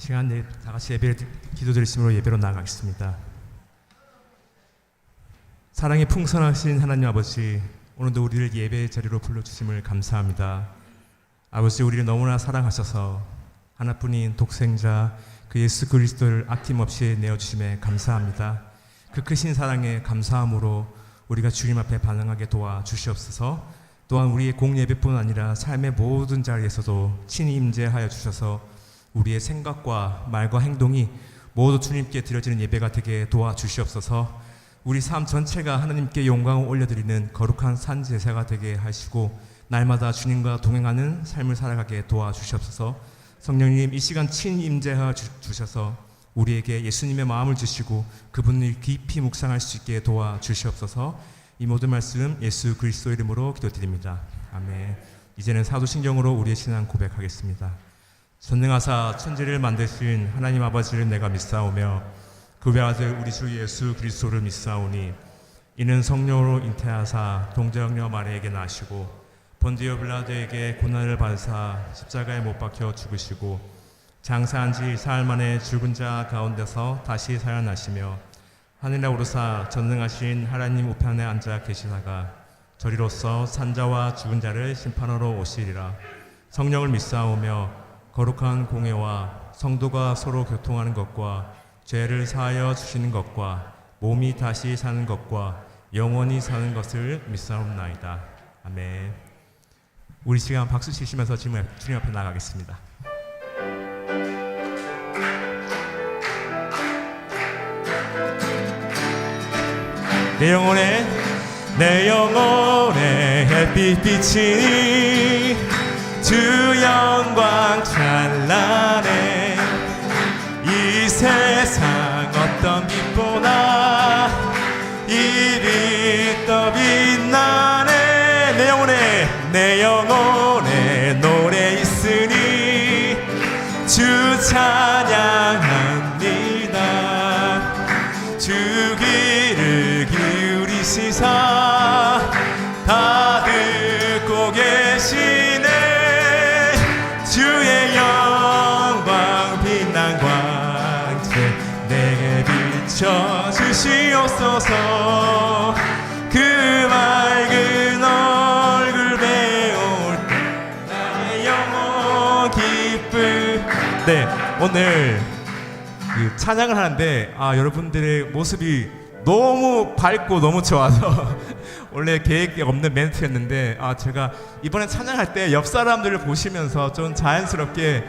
시간 다 같이 예배 기도 드리심으로 예배로 나아가겠습니다. 사랑이 풍성하신 하나님 아버지, 오늘도 우리를 예배 자리로 불러주심을 감사합니다. 아버지, 우리를 너무나 사랑하셔서 하나뿐인 독생자 그 예수 그리스도를 아낌없이 내어주심에 감사합니다. 그 크신 사랑에 감사함으로 우리가 주님 앞에 반응하게 도와주시옵소서. 또한 우리의 공예배뿐 아니라 삶의 모든 자리에서도 친히 임재하여 주셔서 우리의 생각과 말과 행동이 모두 주님께 드려지는 예배가 되게 도와주시옵소서. 우리 삶 전체가 하나님께 영광을 올려드리는 거룩한 산제사가 되게 하시고 날마다 주님과 동행하는 삶을 살아가게 도와주시옵소서. 성령님, 이 시간 친히 임재하여 주셔서 우리에게 예수님의 마음을 주시고 그분을 깊이 묵상할 수 있게 도와주시옵소서. 이 모든 말씀 예수 그리스도 이름으로 기도드립니다. 아멘. 이제는 사도신경으로 우리의 신앙 고백하겠습니다. 전능하사 천지를 만드신 하나님 아버지를 내가 믿사오며 그 외아들 우리 주 예수 그리스도를 믿사오니 이는 성령으로 잉태하사 동정녀 마리아에게 나시고 본디오 빌라도에게 고난을 받으사 십자가에 못 박혀 죽으시고 장사한 지 사흘 만에 죽은 자 가운데서 다시 살아나시며 하늘에 오르사 전능하신 하나님 우편에 앉아 계시다가 저리로서 산자와 죽은 자를 심판하러 오시리라. 성령을 믿사오며 거룩한 공회와 성도가 서로 교통하는 것과 죄를 사하여 주시는 것과 몸이 다시 사는 것과 영원히 사는 것을 믿사옵나이다. 아멘. 우리 시간 박수 치시면서 주님 앞에 나가겠습니다. 내 영혼에 햇빛 비치니 주 영광 찬란해. 이 세상 어떤 빛보다 이리 더 빛나네. 내 영혼에 노래 있으니 주 찬양합니다. 주 귀를 기울이시사 다 듣고 계시네. 주의 영광 빛난 광채 내게 비춰주시옵소서. 그 맑은 얼굴 배울 때 나의 영혼 기쁨. 네, 오늘 그 찬양을 하는데 여러분들의 모습이 너무 밝고 너무 좋아서 원래 계획이 없는 멘트였는데 제가 이번에 찬양할 때 옆 사람들을 보시면서 좀 자연스럽게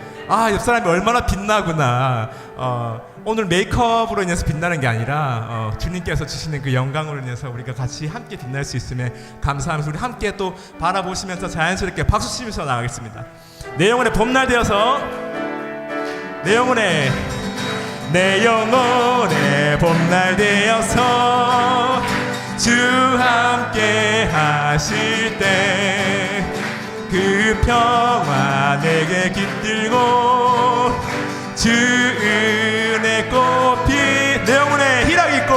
옆 사람이 얼마나 빛나구나, 오늘 메이크업으로 인해서 빛나는 게 아니라 주님께서 주시는 그 영광으로 인해서 우리가 같이 함께 빛날 수 있음에 감사하면서 우리 함께 또 바라보시면서 자연스럽게 박수 치면서 나가겠습니다. 내 영혼의 봄날 되어서 내 영혼의 봄날 되어서 주 함께 하실 때 그 평화 내게 깃들고 주 은혜 꽃피. 내 영혼에 희락이 있고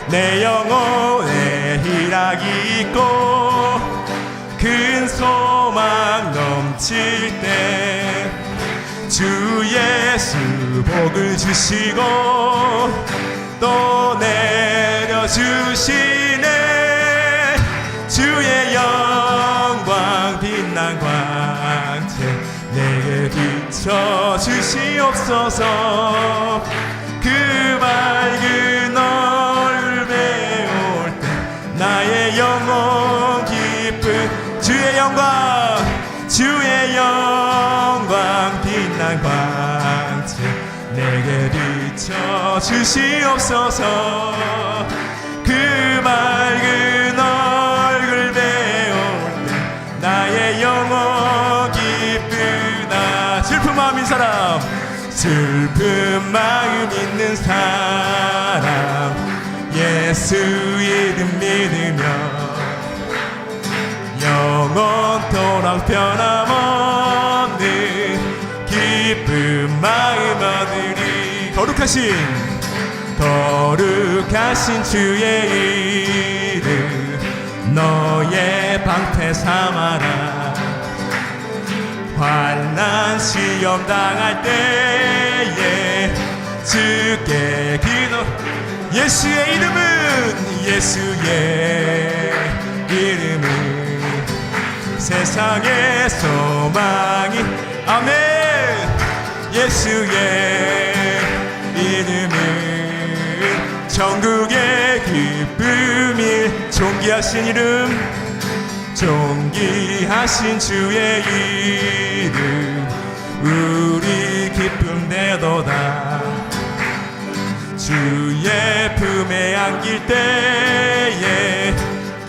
내 영혼에 희락이 있고 큰 소망 넘칠 때 주 예수 복을 주시고 또 내려주시네. 주의 영광 빛난 광채 내게 비춰주시옵소서. 그 밝은 얼굴 배울 때 나의 영혼 기쁨. 주의 영광 빛난 광채 내게 비춰주시옵소서. 그 맑은 얼굴 배울 때 나의 영혼 기쁘다. 슬픈 마음 있는 사람, 슬픈 마음 있는 사람 예수 이름 믿으며 영원토록 변함없는 기쁜 마음 얻으리. 거룩하신 주의 이름 너의 방패 삼아라. 환난 시험 당할 때에 주께 기도 예수의 이름은 세상의 소망이 아멘 예수의 이름은 천국의 기쁨이 존귀하신 주의 이름 우리 기쁨 되도다 주의 품에 안길 때에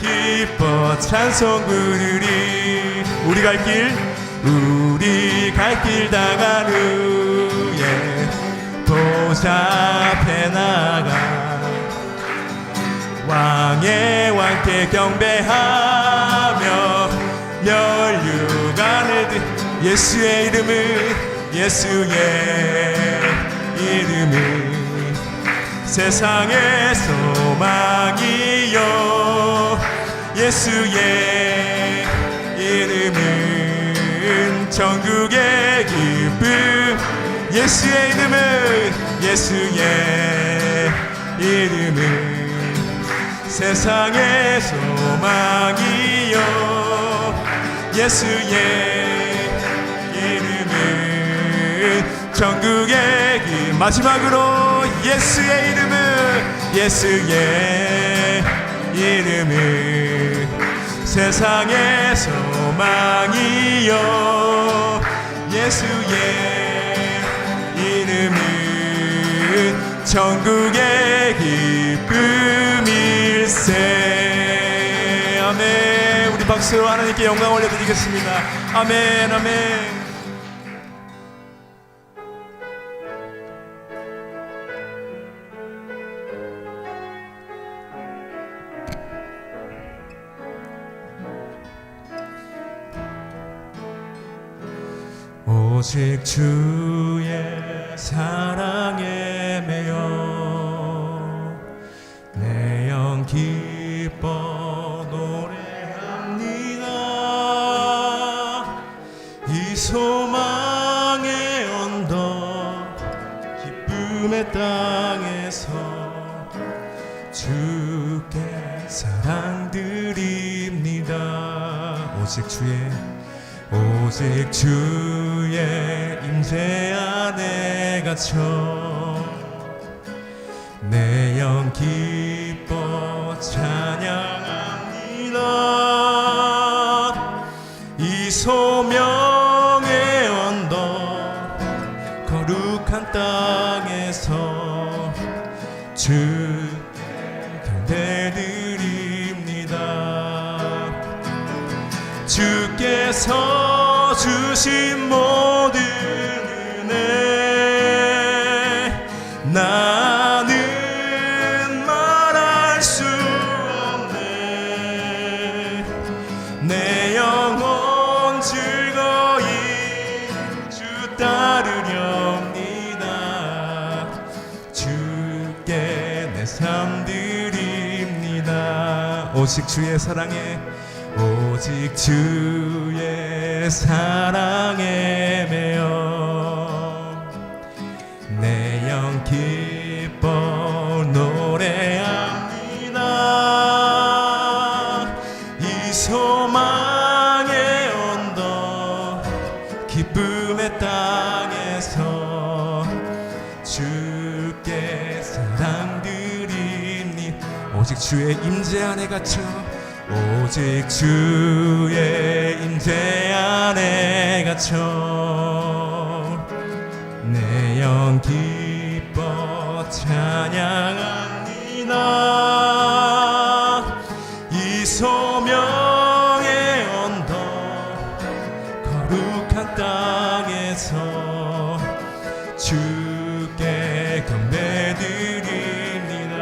기뻐 찬송 부르리 우리 갈 길 다간 후에 보좌 앞에 나가 왕의 왕께 경배하며 멸류관을 예수의 이름은 세상의 소망이요 예수의 이름은 천국의 기쁨 예수의 이름은 세상의 소망이요 예수의 이름은 천국의 길 마지막으로 예수의 이름은 세상의 소망이요 예수의 이름은 천국의 기쁨일세 아멘 우리 박수로 하나님께 영광 올려드리겠습니다 아멘 아멘 오직 주의 사랑에 매여 내 영 기뻐 노래합니다 이 소망의 언덕 기쁨의 땅에서 주께 사랑드립니다 오직 주의 임재 안에 갇혀 내 영 기뻐 찬양합니다 이 소명의 언덕 거룩한 땅에서 주께 경배드립니다 주께서 주신 모든 은혜 나는 말할 수 없네 내 영혼 즐거이 주 따르렵니다 주께 내 삶 드립니다 오직 주의 사랑에 매여 내 영 기뻐 노래합니다 이 소망의 언덕 기쁨의 땅에서 주께 사랑드리니 오직 주의 임재 안에 갇혀 오직 주의 임재 안에 갇혀 내 영 기뻐 찬양합니다 이 소명의 언덕 거룩한 땅에서 주께 경배드립니다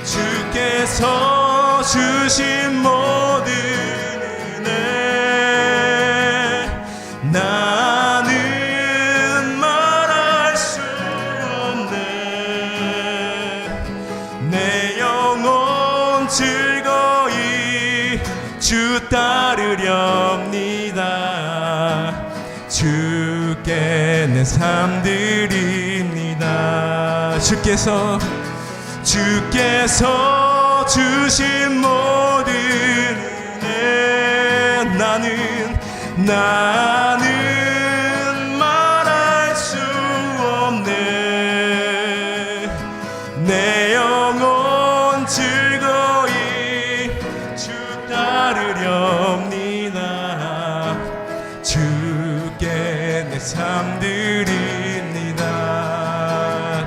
주께서 주신 모든 은혜 나는 말할 수 없네 내 영혼 즐거이 주 따르렵니다 주께 내 삶 드립니다. 주께서 주신 모든 은혜 나는 말할 수 없네. 내 영혼 즐거이 주 따르렵니다. 주께 내 삶 드립니다.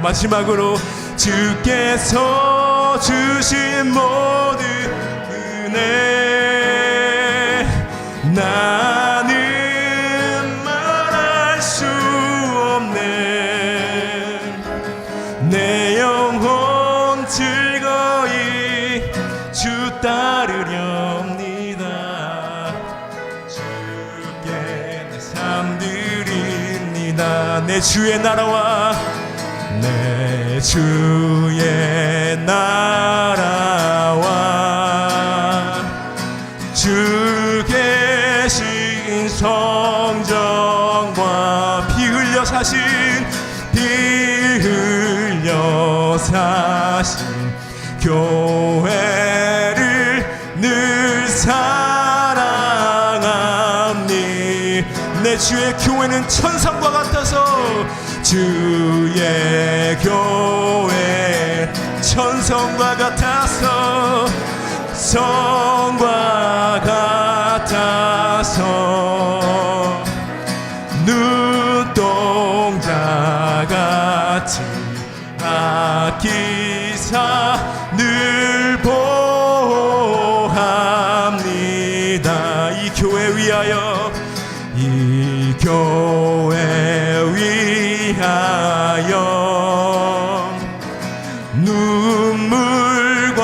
마지막으로 주께서 주신 모든 은혜 나는 말할 수 없네. 내 영혼 즐거이 주 따르렵니다. 주께 내 삶 드립니다. 내 주의 나라와 내 주의 나라와 주 계신 성전과 피 흘려 사신 교회를 늘 사랑합니. 내 주의 교회는 천상과 같아서 주의 교회 천성과 같아서 성과 같아서 눈동자 같이 아끼사 늘 보합니다. 이 교회 위하여 이 교회 위하여 눈물과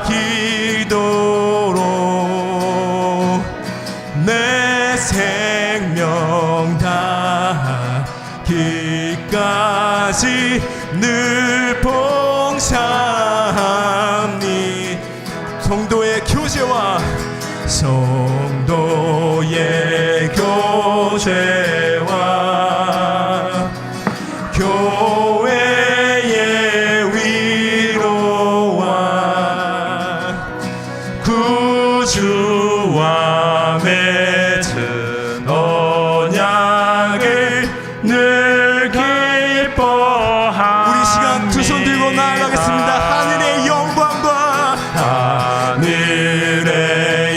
기도로 내 생명 다하기까지 늘 봉사합니. 성도의 교제와 성도의 교제와 교회의 위로와 구주와 맺은 언약을 늘 기뻐하니. 우리 시간 두 손 들고 나아가겠습니다. 하늘의 영광과 하늘의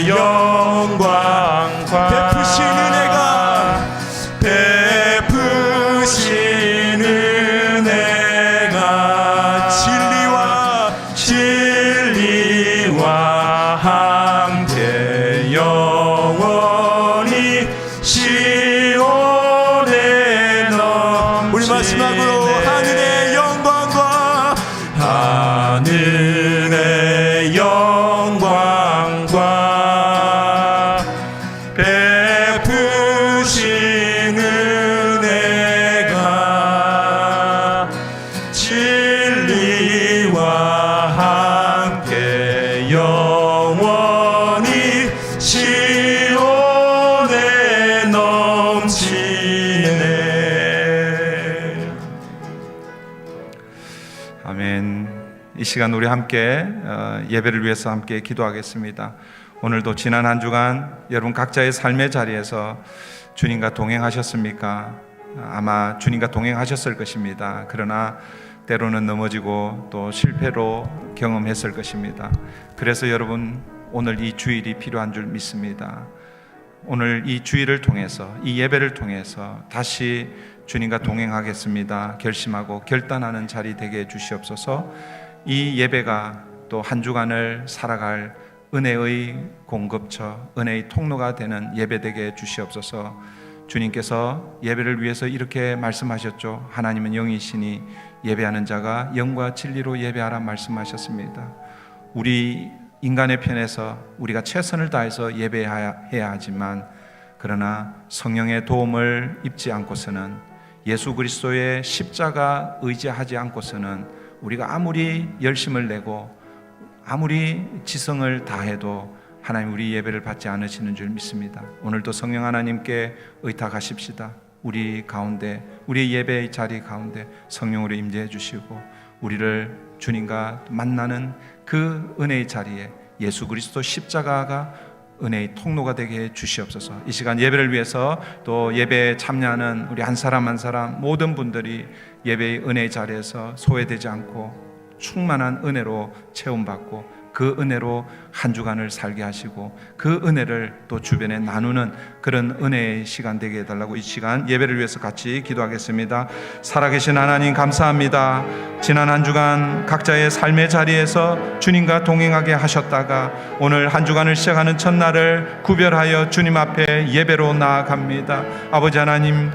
영광과 베푸신 은혜가 진리와 함께 영원히 시온에 넘치네. 우리 마지막으로 하늘의 영광과 하늘의 영광과 베푸신 은혜가 진리와 함께 영원히 시온에 넘치네. 아멘. 이 시간 우리 함께 예배를 위해서 함께 기도하겠습니다. 오늘도 지난 한 주간 여러분 각자의 삶의 자리에서 주님과 동행하셨습니까? 아마 주님과 동행하셨을 것입니다. 그러나 때로는 넘어지고 또 실패로 경험했을 것입니다. 그래서 여러분 오늘 이 주일이 필요한 줄 믿습니다. 오늘 이 주일을 통해서, 이 예배를 통해서 다시 주님과 동행하겠습니다 결심하고 결단하는 자리 되게 해주시옵소서. 이 예배가 또 한 주간을 살아갈 은혜의 공급처, 은혜의 통로가 되는 예배 되게 해주시옵소서. 주님께서 예배를 위해서 이렇게 말씀하셨죠. 하나님은 영이시니 예배하는 자가 영과 진리로 예배하라 말씀하셨습니다. 우리 인간의 편에서 우리가 최선을 다해서 예배해야 하지만, 그러나 성령의 도움을 입지 않고서는, 예수 그리스도의 십자가 의지하지 않고서는 우리가 아무리 열심을 내고 아무리 지성을 다해도 하나님 우리 예배를 받지 않으시는 줄 믿습니다. 오늘도 성령 하나님께 의탁하십시다. 우리 가운데, 우리의 예배의 자리 가운데 성령으로 임재해 주시고 우리를 주님과 만나는 그 은혜의 자리에 예수 그리스도 십자가가 은혜의 통로가 되게 해 주시옵소서. 이 시간 예배를 위해서 또 예배에 참여하는 우리 한 사람 한 사람 모든 분들이 예배의 은혜의 자리에서 소외되지 않고 충만한 은혜로 채움받고 그 은혜로 한 주간을 살게 하시고 그 은혜를 또 주변에 나누는 그런 은혜의 시간 되게 해달라고 이 시간 예배를 위해서 같이 기도하겠습니다. 살아계신 하나님 감사합니다. 지난 한 주간 각자의 삶의 자리에서 주님과 동행하게 하셨다가 오늘 한 주간을 시작하는 첫날을 구별하여 주님 앞에 예배로 나아갑니다. 아버지 하나님,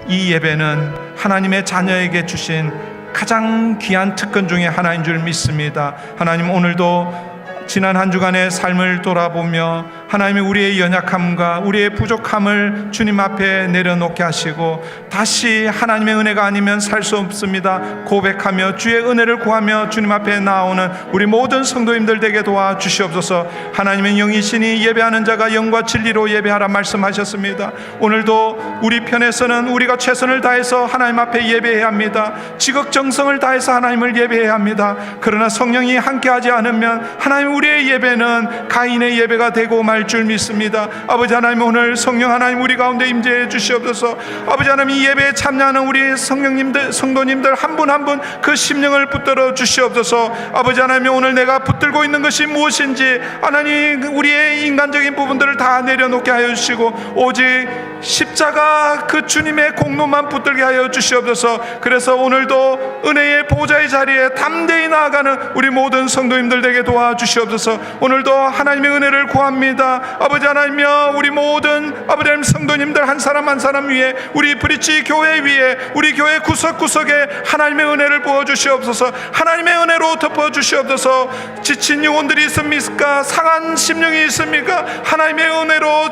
이 예배는 하나님의 자녀에게 주신 가장 귀한 특권 중에 하나인 줄 믿습니다. 하나님, 오늘도 지난 한 주간의 삶을 돌아보며 하나님이 우리의 연약함과 우리의 부족함을 주님 앞에 내려놓게 하시고 다시 하나님의 은혜가 아니면 살 수 없습니다 고백하며 주의 은혜를 구하며 주님 앞에 나오는 우리 모든 성도님들 되게 도와주시옵소서. 하나님의 영이시니 예배하는 자가 영과 진리로 예배하라 말씀하셨습니다. 오늘도 우리 편에서는 우리가 최선을 다해서 하나님 앞에 예배해야 합니다. 지극정성을 다해서 하나님을 예배해야 합니다. 그러나 성령이 함께하지 않으면 하나님 우리의 예배는 가인의 예배가 되고 말 줄 믿습니다. 아버지 하나님, 오늘 성령 하나님 우리 가운데 임재해 주시옵소서. 아버지 하나님, 이 예배에 참여하는 우리 성령님들, 성도님들 한 분 한 분 그 심령을 붙들어 주시옵소서. 아버지 하나님, 오늘 내가 붙들고 있는 것이 무엇인지 하나님 우리의 인간적인 부분들을 다 내려놓게 하여 주시고 오직 십자가 그 주님의 공로만 붙들게 하여 주시옵소서. 그래서 오늘도 은혜의 보좌의 자리에 담대히 나아가는 우리 모든 성도님들 되게 도와주시옵소서. 오늘도 하나님의 은혜를 구합니다. 아버지 하나님이여, 우리 모든 아버지 하나님 성도님들 한 사람 한 사람 위에, 우리 브릿지 교회 위에, 우리 교회 구석구석에 하나님의 은혜를 부어주시옵소서. 하나님의 은혜로 덮어주시옵소서. 지친 영혼들이 있습니까? 상한 심령이 있습니까? 하나님의 은혜로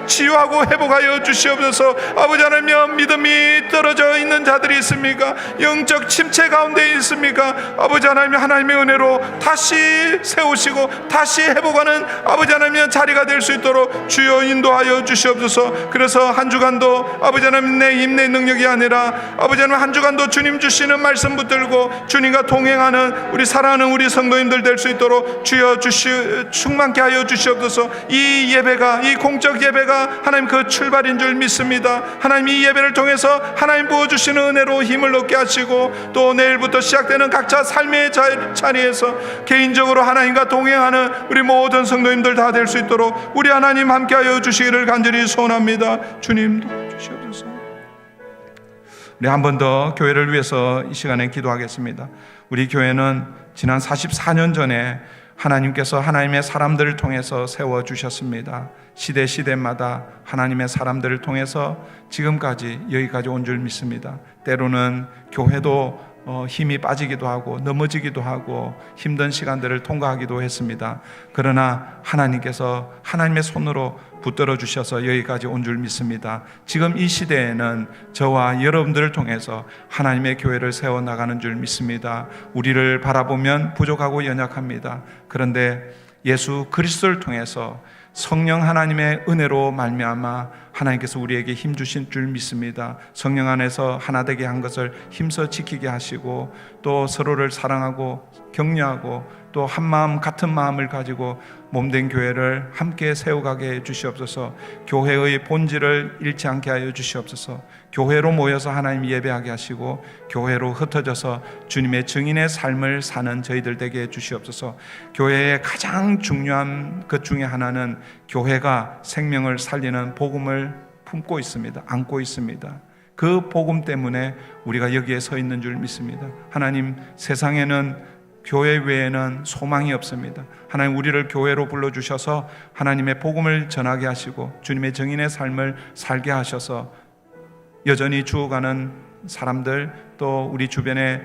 치유하고 회복하여 주시옵소서. 아버지 하나님여, 믿음이 떨어져 있는 자들이 있습니까? 영적 침체 가운데 있습니까? 아버지 하나님, 하나님의 은혜로 다시 세우시고 다시 회복하는 아버지 하나님의 자리가 될 수 있도록 주여 인도하여 주시옵소서. 그래서 한 주간도 아버지 하나님 내 힘 내 능력이 아니라 아버지 하나님 한 주간도 주님 주시는 말씀 붙들고 주님과 동행하는 우리 사랑하는 우리 성도님들 될 수 있도록 주여 충만케 하여 주시옵소서. 이 예배가, 이 공적 예배가 하나님 그 출발인 줄 믿습니다. 하나님, 이 예배를 통해서 하나님 부어주시는 은혜로 힘을 얻게 하시고 또 내일부터 시작되는 각자 삶의 자리에서 개인적으로 하나님과 동행하는 우리 모든 성도님들 다 될 수 있도록 우리 하나님 함께하여 주시기를 간절히 소원합니다. 주님 도와주시옵소서. 우리 한 번 더 교회를 위해서 이 시간에 기도하겠습니다. 우리 교회는 지난 44년 전에 하나님께서 하나님의 사람들을 통해서 세워주셨습니다. 시대마다 하나님의 사람들을 통해서 지금까지 여기까지 온 줄 믿습니다. 때로는 교회도 힘이 빠지기도 하고 넘어지기도 하고 힘든 시간들을 통과하기도 했습니다. 그러나 하나님께서 하나님의 손으로 붙들어 주셔서 여기까지 온 줄 믿습니다. 지금 이 시대에는 저와 여러분들을 통해서 하나님의 교회를 세워나가는 줄 믿습니다. 우리를 바라보면 부족하고 연약합니다. 그런데 예수 그리스도를 통해서 성령 하나님의 은혜로 말미암아 하나님께서 우리에게 힘 주신 줄 믿습니다. 성령 안에서 하나 되게 한 것을 힘써 지키게 하시고 또 서로를 사랑하고 격려하고 또 한 마음 같은 마음을 가지고 몸된 교회를 함께 세워가게 해 주시옵소서. 교회의 본질을 잃지 않게 하여 주시옵소서. 교회로 모여서 하나님 예배하게 하시고 교회로 흩어져서 주님의 증인의 삶을 사는 저희들 되게 해 주시옵소서. 교회의 가장 중요한 것 중에 하나는 교회가 생명을 살리는 복음을 품고 있습니다. 안고 있습니다. 그 복음 때문에 우리가 여기에 서 있는 줄 믿습니다. 하나님, 세상에는 교회 외에는 소망이 없습니다. 하나님, 우리를 교회로 불러주셔서 하나님의 복음을 전하게 하시고 주님의 증인의 삶을 살게 하셔서 여전히 죽어가는 사람들, 또 우리 주변에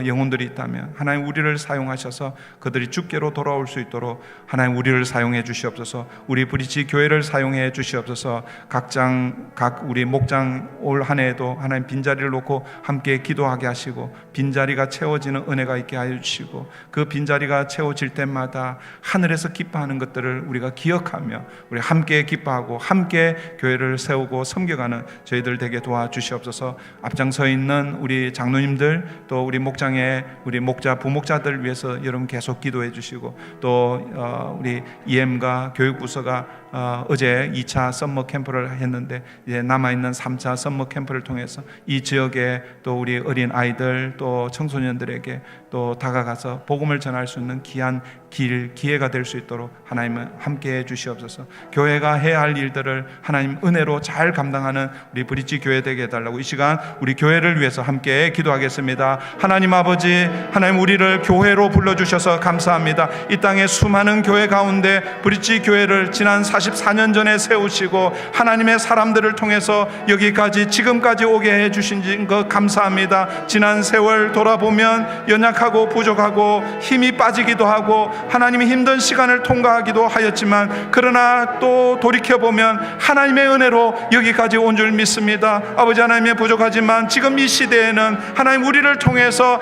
영혼들이 있다면 하나님 우리를 사용하셔서 그들이 주께로 돌아올 수 있도록 하나님 우리를 사용해 주시옵소서. 우리 브릿지 교회를 사용해 주시옵소서. 각 우리 목장 올 한 해에도 하나님 빈자리를 놓고 함께 기도하게 하시고 빈자리가 채워지는 은혜가 있게 하여 주시고 그 빈자리가 채워질 때마다 하늘에서 기뻐하는 것들을 우리가 기억하며 우리 함께 기뻐하고 함께 교회를 세우고 섬겨가는 저희들 되게 도와주시옵소서. 앞장서 있는 우리 장로님들 또 우리 목장의 우리 목자 부목자들 위해서 여러분 계속 기도해 주시고 또 우리 EM과 교육부서가 어제 2차 썸머 캠프를 했는데 이제 남아있는 3차 썸머 캠프를 통해서 이 지역에 또 우리 어린 아이들 또 청소년들에게 또 다가가서 복음을 전할 수 있는 귀한 기회가 될 수 있도록 하나님은 함께해 주시옵소서. 교회가 해야 할 일들을 하나님 은혜로 잘 감당하는 우리 브릿지 교회 되게 해달라고 이 시간 우리 교회를 위해서 함께 기도하겠습니다. 하나님 아버지, 하나님 우리를 교회로 불러주셔서 감사합니다. 이 땅에 수많은 교회 가운데 브릿지 교회를 지난 44년 전에 세우시고 하나님의 사람들을 통해서 여기까지 지금까지 오게 해주신 것 감사합니다. 지난 세월 돌아보면 연약하고 부족하고 힘이 빠지기도 하고 하나님이 힘든 시간을 통과하기도 하였지만 그러나 또 돌이켜보면 하나님의 은혜로 여기까지 온 줄 믿습니다. 아버지 하나님의 부족하지만 지금 이 시대에는 하나님 우리를 통해서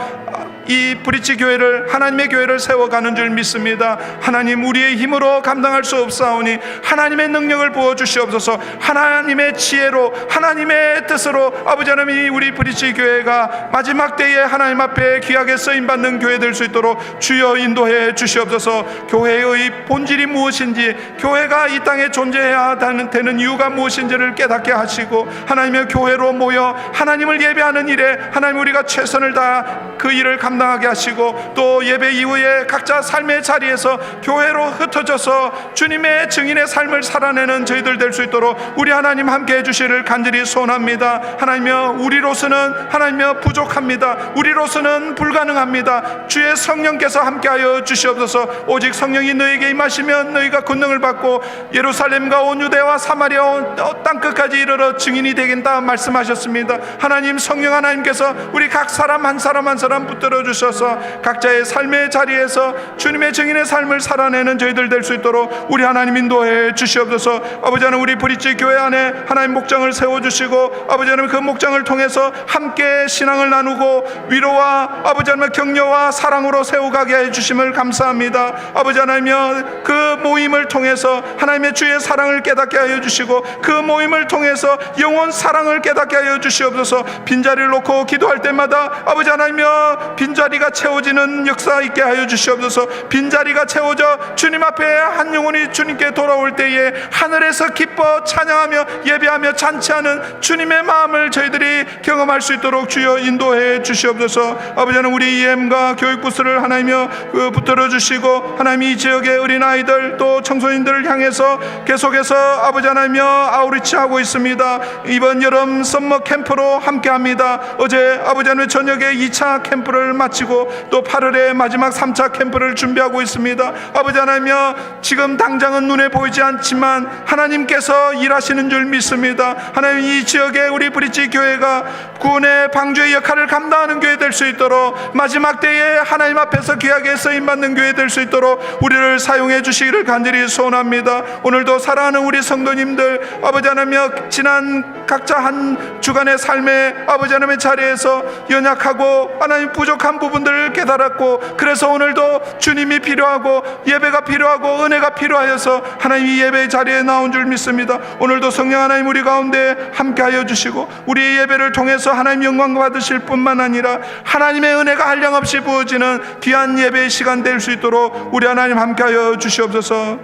이 브릿지 교회를 하나님의 교회를 세워가는 줄 믿습니다. 하나님 우리의 힘으로 감당할 수 없사오니 하나님의 능력을 부어주시옵소서. 하나님의 지혜로 하나님의 뜻으로 아버지 하나님이 우리 브릿지 교회가 마지막 때에 하나님 앞에 귀하게 쓰임받는 교회 될 수 있도록 주여 인도해 주시옵소서. 교회의 본질이 무엇인지 교회가 이 땅에 존재해야 되는 이유가 무엇인지를 깨닫게 하시고 하나님의 교회로 모여 하나님을 예배하는 일에 하나님 우리가 최선을 다하 그 일을 감당하게 하시고 또 예배 이후에 각자 삶의 자리에서 교회로 흩어져서 주님의 증인의 삶을 살아내는 저희들 될 수 있도록 우리 하나님 함께 해주시를 간절히 소원합니다. 하나님여 우리로서는 하나님여 부족합니다. 우리로서는 불가능합니다. 주의 성령께서 함께하여 주시옵소서. 오직 성령이 너에게 임하시면 너희가 권능을 받고 예루살렘과 온 유대와 사마리아 온 땅끝까지 이르러 증인이 되겠다 말씀하셨습니다. 하나님 성령 하나님께서 우리 각 사람 한 사람 한 사람 붙들어 주셔서 각자의 삶의 자리에서 주님의 증인의 삶을 살아내는 저희들 될 수 있도록 우리 하나님 인도해 주시옵소서. 아버지 하나님 우리 브릿지 교회 안에 하나님 목장을 세워주시고 아버지 하나님 그 목장을 통해서 함께 신앙을 나누고 위로와 아버지 하나님 격려와 사랑으로 세워가게 해주심을 감사합니다. 아버지 하나님여 그 모임을 통해서 하나님의 주의 사랑을 깨닫게 하여 주시고 그 모임을 통해서 영원 사랑을 깨닫게 하여 주시옵소서. 빈자리를 놓고 기도할 때마다 아버지 하나님여 빈자리가 채워지는 역사 있게 하여 주시옵소서. 빈자리가 채워져 주님 앞에 한 영혼이 주님께 돌아올 때에 하늘에서 기뻐 찬양하며 예배하며 잔치하는 주님의 마음을 저희들이 경험할 수 있도록 주여 인도해 주시옵소서. 아버지 하나님 우리 EM과 교육부서를 하나님여 붙들어 주시고 하나님 이 지역의 어린아이들 또 청소년들을 향해서 계속해서 아버지 하나님여 아우리치 하고 있습니다. 이번 여름 썸머 캠프로 함께합니다. 어제 아버지 하나님 저녁에 2차 캠프를 마치고 또 8월에 마지막 3차 캠프를 준비하고 있습니다. 아버지 하나님여 지금 당장은 눈에 보이지 않지만 하나님께서 일하시는 줄 믿습니다. 하나님 이 지역에 우리 브릿지 교회가 구원의 방주의 역할을 감당하는 교회 될 수 있도록 마지막 때에 하나님 앞에서 귀하게 쓰임받는 교회 될 수 있도록 우리를 사용해 주시기를 간절히 소원합니다. 오늘도 사랑하는 우리 성도님들 아버지 하나님여 지난 각자 한 주간의 삶에 아버지 하나님의 자리에서 연약하고 하나님 부족한 부분들을 깨달았고 그래서 오늘도 주님이 필요하고 예배가 필요하고 은혜가 필요하여서 하나님 이 예배의 자리에 나온 줄 믿습니다. 오늘도 성령 하나님 우리 가운데 함께하여 주시고 우리 예배를 통해서 하나님 영광 받으실 뿐만 아니라 하나님의 은혜가 한량없이 부어지는 귀한 예배의 시간 될 수 있도록 우리 하나님 함께하여 주시옵소서.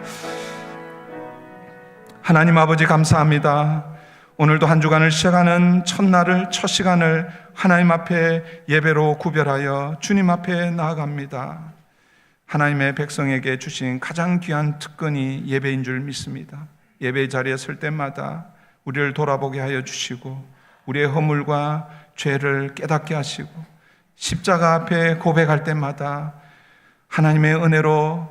하나님 아버지 감사합니다. 오늘도 한 주간을 시작하는 첫날을 첫 시간을 하나님 앞에 예배로 구별하여 주님 앞에 나아갑니다. 하나님의 백성에게 주신 가장 귀한 특권이 예배인 줄 믿습니다. 예배의 자리에 설 때마다 우리를 돌아보게 하여 주시고 우리의 허물과 죄를 깨닫게 하시고 십자가 앞에 고백할 때마다 하나님의 은혜로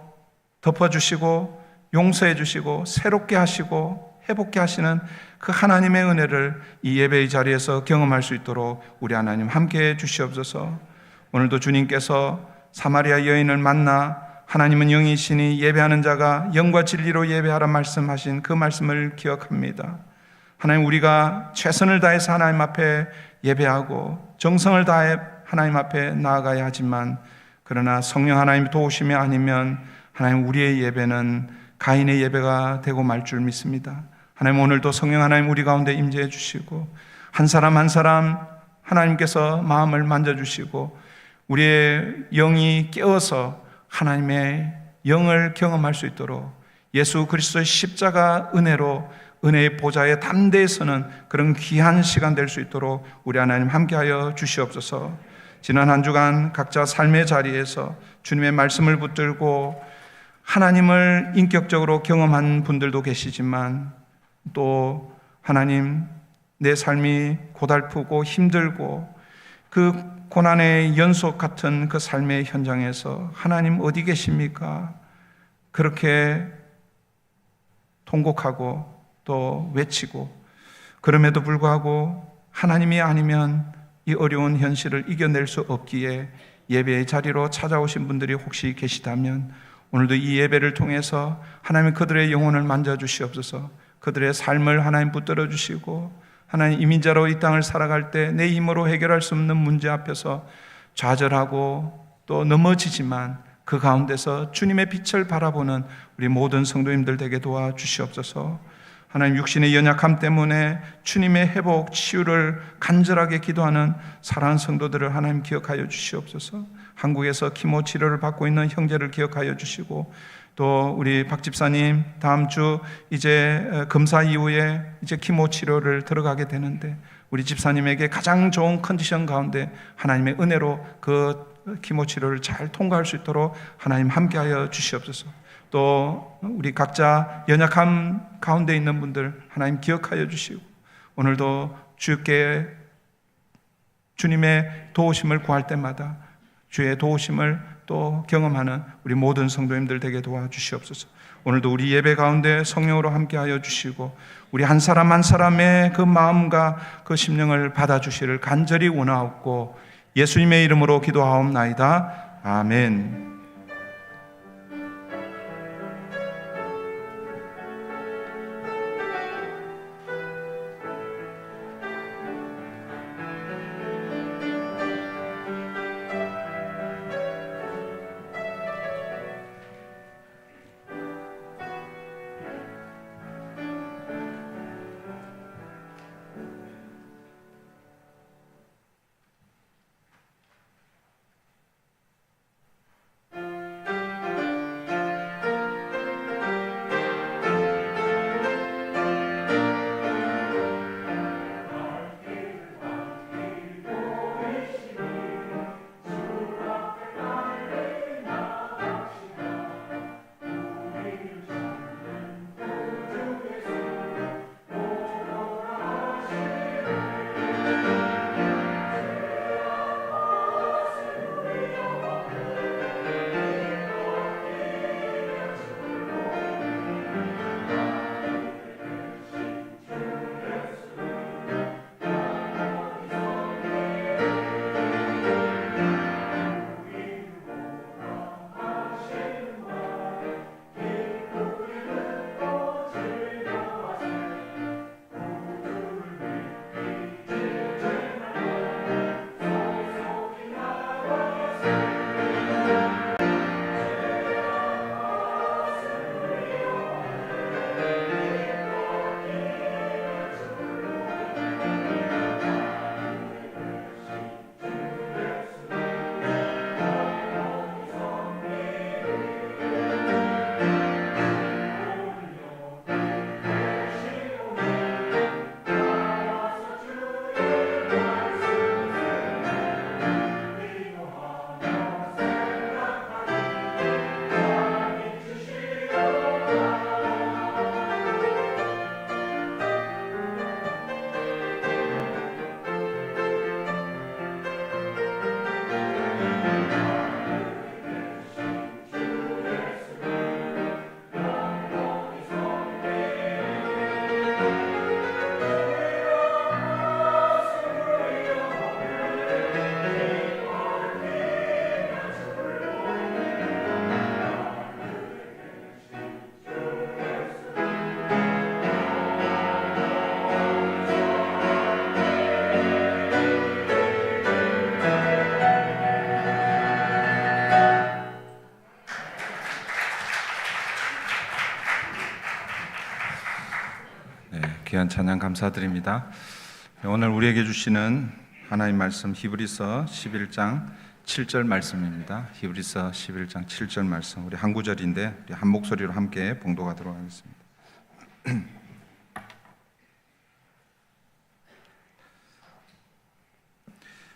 덮어주시고 용서해 주시고 새롭게 하시고 회복케 하시는 그 하나님의 은혜를 이 예배의 자리에서 경험할 수 있도록 우리 하나님 함께해 주시옵소서. 오늘도 주님께서 사마리아 여인을 만나 하나님은 영이시니 예배하는 자가 영과 진리로 예배하라 말씀하신 그 말씀을 기억합니다. 하나님, 우리가 최선을 다해서 하나님 앞에 예배하고 정성을 다해 하나님 앞에 나아가야 하지만, 그러나 성령 하나님 도우심이 아니면 하나님, 우리의 예배는 가인의 예배가 되고 말 줄 믿습니다. 하나님, 오늘도 성령 하나님 우리 가운데 임재해 주시고 한 사람 한 사람 하나님께서 마음을 만져주시고 우리의 영이 깨어서 하나님의 영을 경험할 수 있도록 예수 그리스도의 십자가 은혜로 은혜의 보좌에 담대히 서는 그런 귀한 시간 될 수 있도록 우리 하나님 함께하여 주시옵소서. 지난 한 주간 각자 삶의 자리에서 주님의 말씀을 붙들고 하나님을 인격적으로 경험한 분들도 계시지만, 또 하나님, 내 삶이 고달프고 힘들고 그 고난의 연속 같은 그 삶의 현장에서 하나님 어디 계십니까? 그렇게 통곡하고 또 외치고, 그럼에도 불구하고 하나님이 아니면 이 어려운 현실을 이겨낼 수 없기에 예배의 자리로 찾아오신 분들이 혹시 계시다면, 오늘도 이 예배를 통해서 하나님 그들의 영혼을 만져주시옵소서. 그들의 삶을 하나님 붙들어 주시고, 하나님 이민자로 이 땅을 살아갈 때 내 힘으로 해결할 수 없는 문제 앞에서 좌절하고 또 넘어지지만 그 가운데서 주님의 빛을 바라보는 우리 모든 성도님들 되게 도와주시옵소서. 하나님, 육신의 연약함 때문에 주님의 회복, 치유를 간절하게 기도하는 사랑하는 성도들을 하나님 기억하여 주시옵소서. 한국에서 키모 치료를 받고 있는 형제를 기억하여 주시고, 또 우리 박 집사님 다음 주 이제 검사 이후에 이제 키모 치료를 들어가게 되는데, 우리 집사님에게 가장 좋은 컨디션 가운데 하나님의 은혜로 그 키모 치료를 잘 통과할 수 있도록 하나님 함께하여 주시옵소서. 또 우리 각자 연약함 가운데 있는 분들 하나님 기억하여 주시고, 오늘도 주께 주님의 도우심을 구할 때마다 주의 도우심을 또 경험하는 우리 모든 성도님들 되게 도와주시옵소서. 오늘도 우리 예배 가운데 성령으로 함께하여 주시고 우리 한 사람 한 사람의 그 마음과 그 심령을 받아주시를 간절히 원하옵고 예수님의 이름으로 기도하옵나이다. 아멘. 귀한 찬양 감사드립니다. 오늘 우리에게 주시는 하나님 말씀 히브리서 11장 7절 말씀입니다. 히브리서 11장 7절 말씀, 우리 한 구절인데 우리 한 목소리로 함께 봉독하도록 하겠습니다.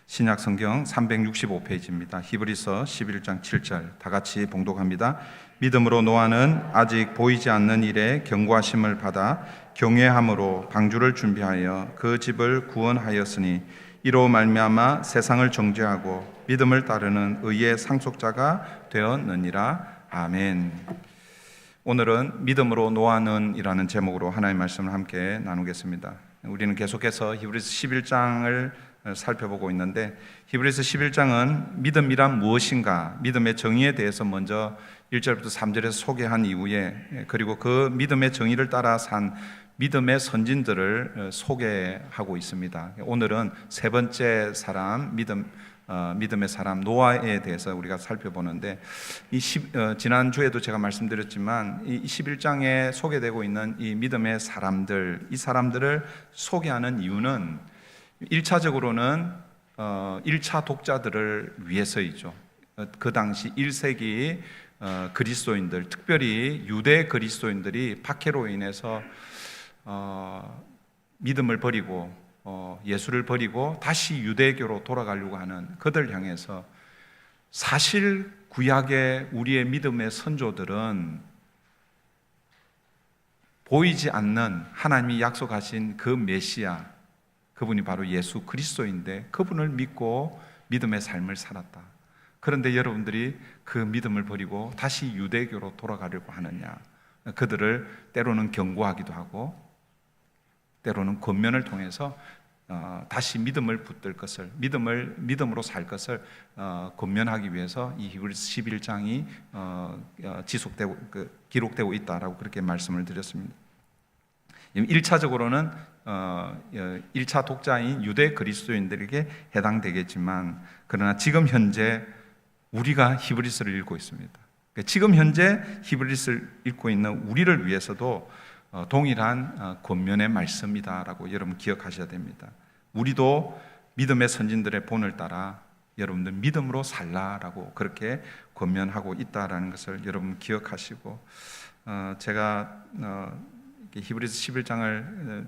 신약 성경 365페이지입니다. 히브리서 11장 7절 다 같이 봉독합니다. 믿음으로 노아는 아직 보이지 않는 일에 경고하심을 받아 경외함으로 방주를 준비하여 그 집을 구원하였으니 이로 말미암아 세상을 정죄하고 믿음을 따르는 의의 상속자가 되었느니라. 아멘. 오늘은 믿음으로 노아는 이라는 제목으로 하나님의 말씀을 함께 나누겠습니다. 우리는 계속해서 히브리서 11장을 살펴보고 있는데, 히브리서 11장은 믿음이란 무엇인가, 믿음의 정의에 대해서 먼저 1절부터 3절에서 소개한 이후에, 그리고 그 믿음의 정의를 따라 산 믿음의 선진들을 소개하고 있습니다. 오늘은 세 번째 사람, 믿음의 사람 노아에 대해서 우리가 살펴보는데, 지난주에도 제가 말씀드렸지만 이 11장에 소개되고 있는 이 믿음의 사람들, 이 사람들을 소개하는 이유는 1차적으로는 1차 독자들을 위해서이죠. 그 당시 1세기 그리스도인들, 특별히 유대 그리스도인들이 박해로 인해서 믿음을 버리고 예수를 버리고 다시 유대교로 돌아가려고 하는 그들 향해서, 사실 구약의 우리의 믿음의 선조들은 보이지 않는 하나님이 약속하신 그 메시아, 그분이 바로 예수 그리스도인데 그분을 믿고 믿음의 삶을 살았다. 그런데 여러분들이 그 믿음을 버리고 다시 유대교로 돌아가려고 하느냐, 그들을 때로는 경고하기도 하고 때로는 권면을 통해서 다시 믿음을 붙들 것을, 믿음으로 살 것을 권면하기 위해서 이 히브리서 11장이 지속되고 기록되고 있다라고 그렇게 말씀을 드렸습니다. 1차적으로는 1차 독자인 유대 그리스도인들에게 해당되겠지만, 그러나 지금 현재 우리가 히브리서를 읽고 있습니다. 지금 현재 히브리서를 읽고 있는 우리를 위해서도 동일한 권면의 말씀이다라고 여러분 기억하셔야 됩니다. 우리도 믿음의 선진들의 본을 따라 여러분들 믿음으로 살라라고 그렇게 권면하고 있다라는 것을 여러분 기억하시고, 제가 히브리서 11장을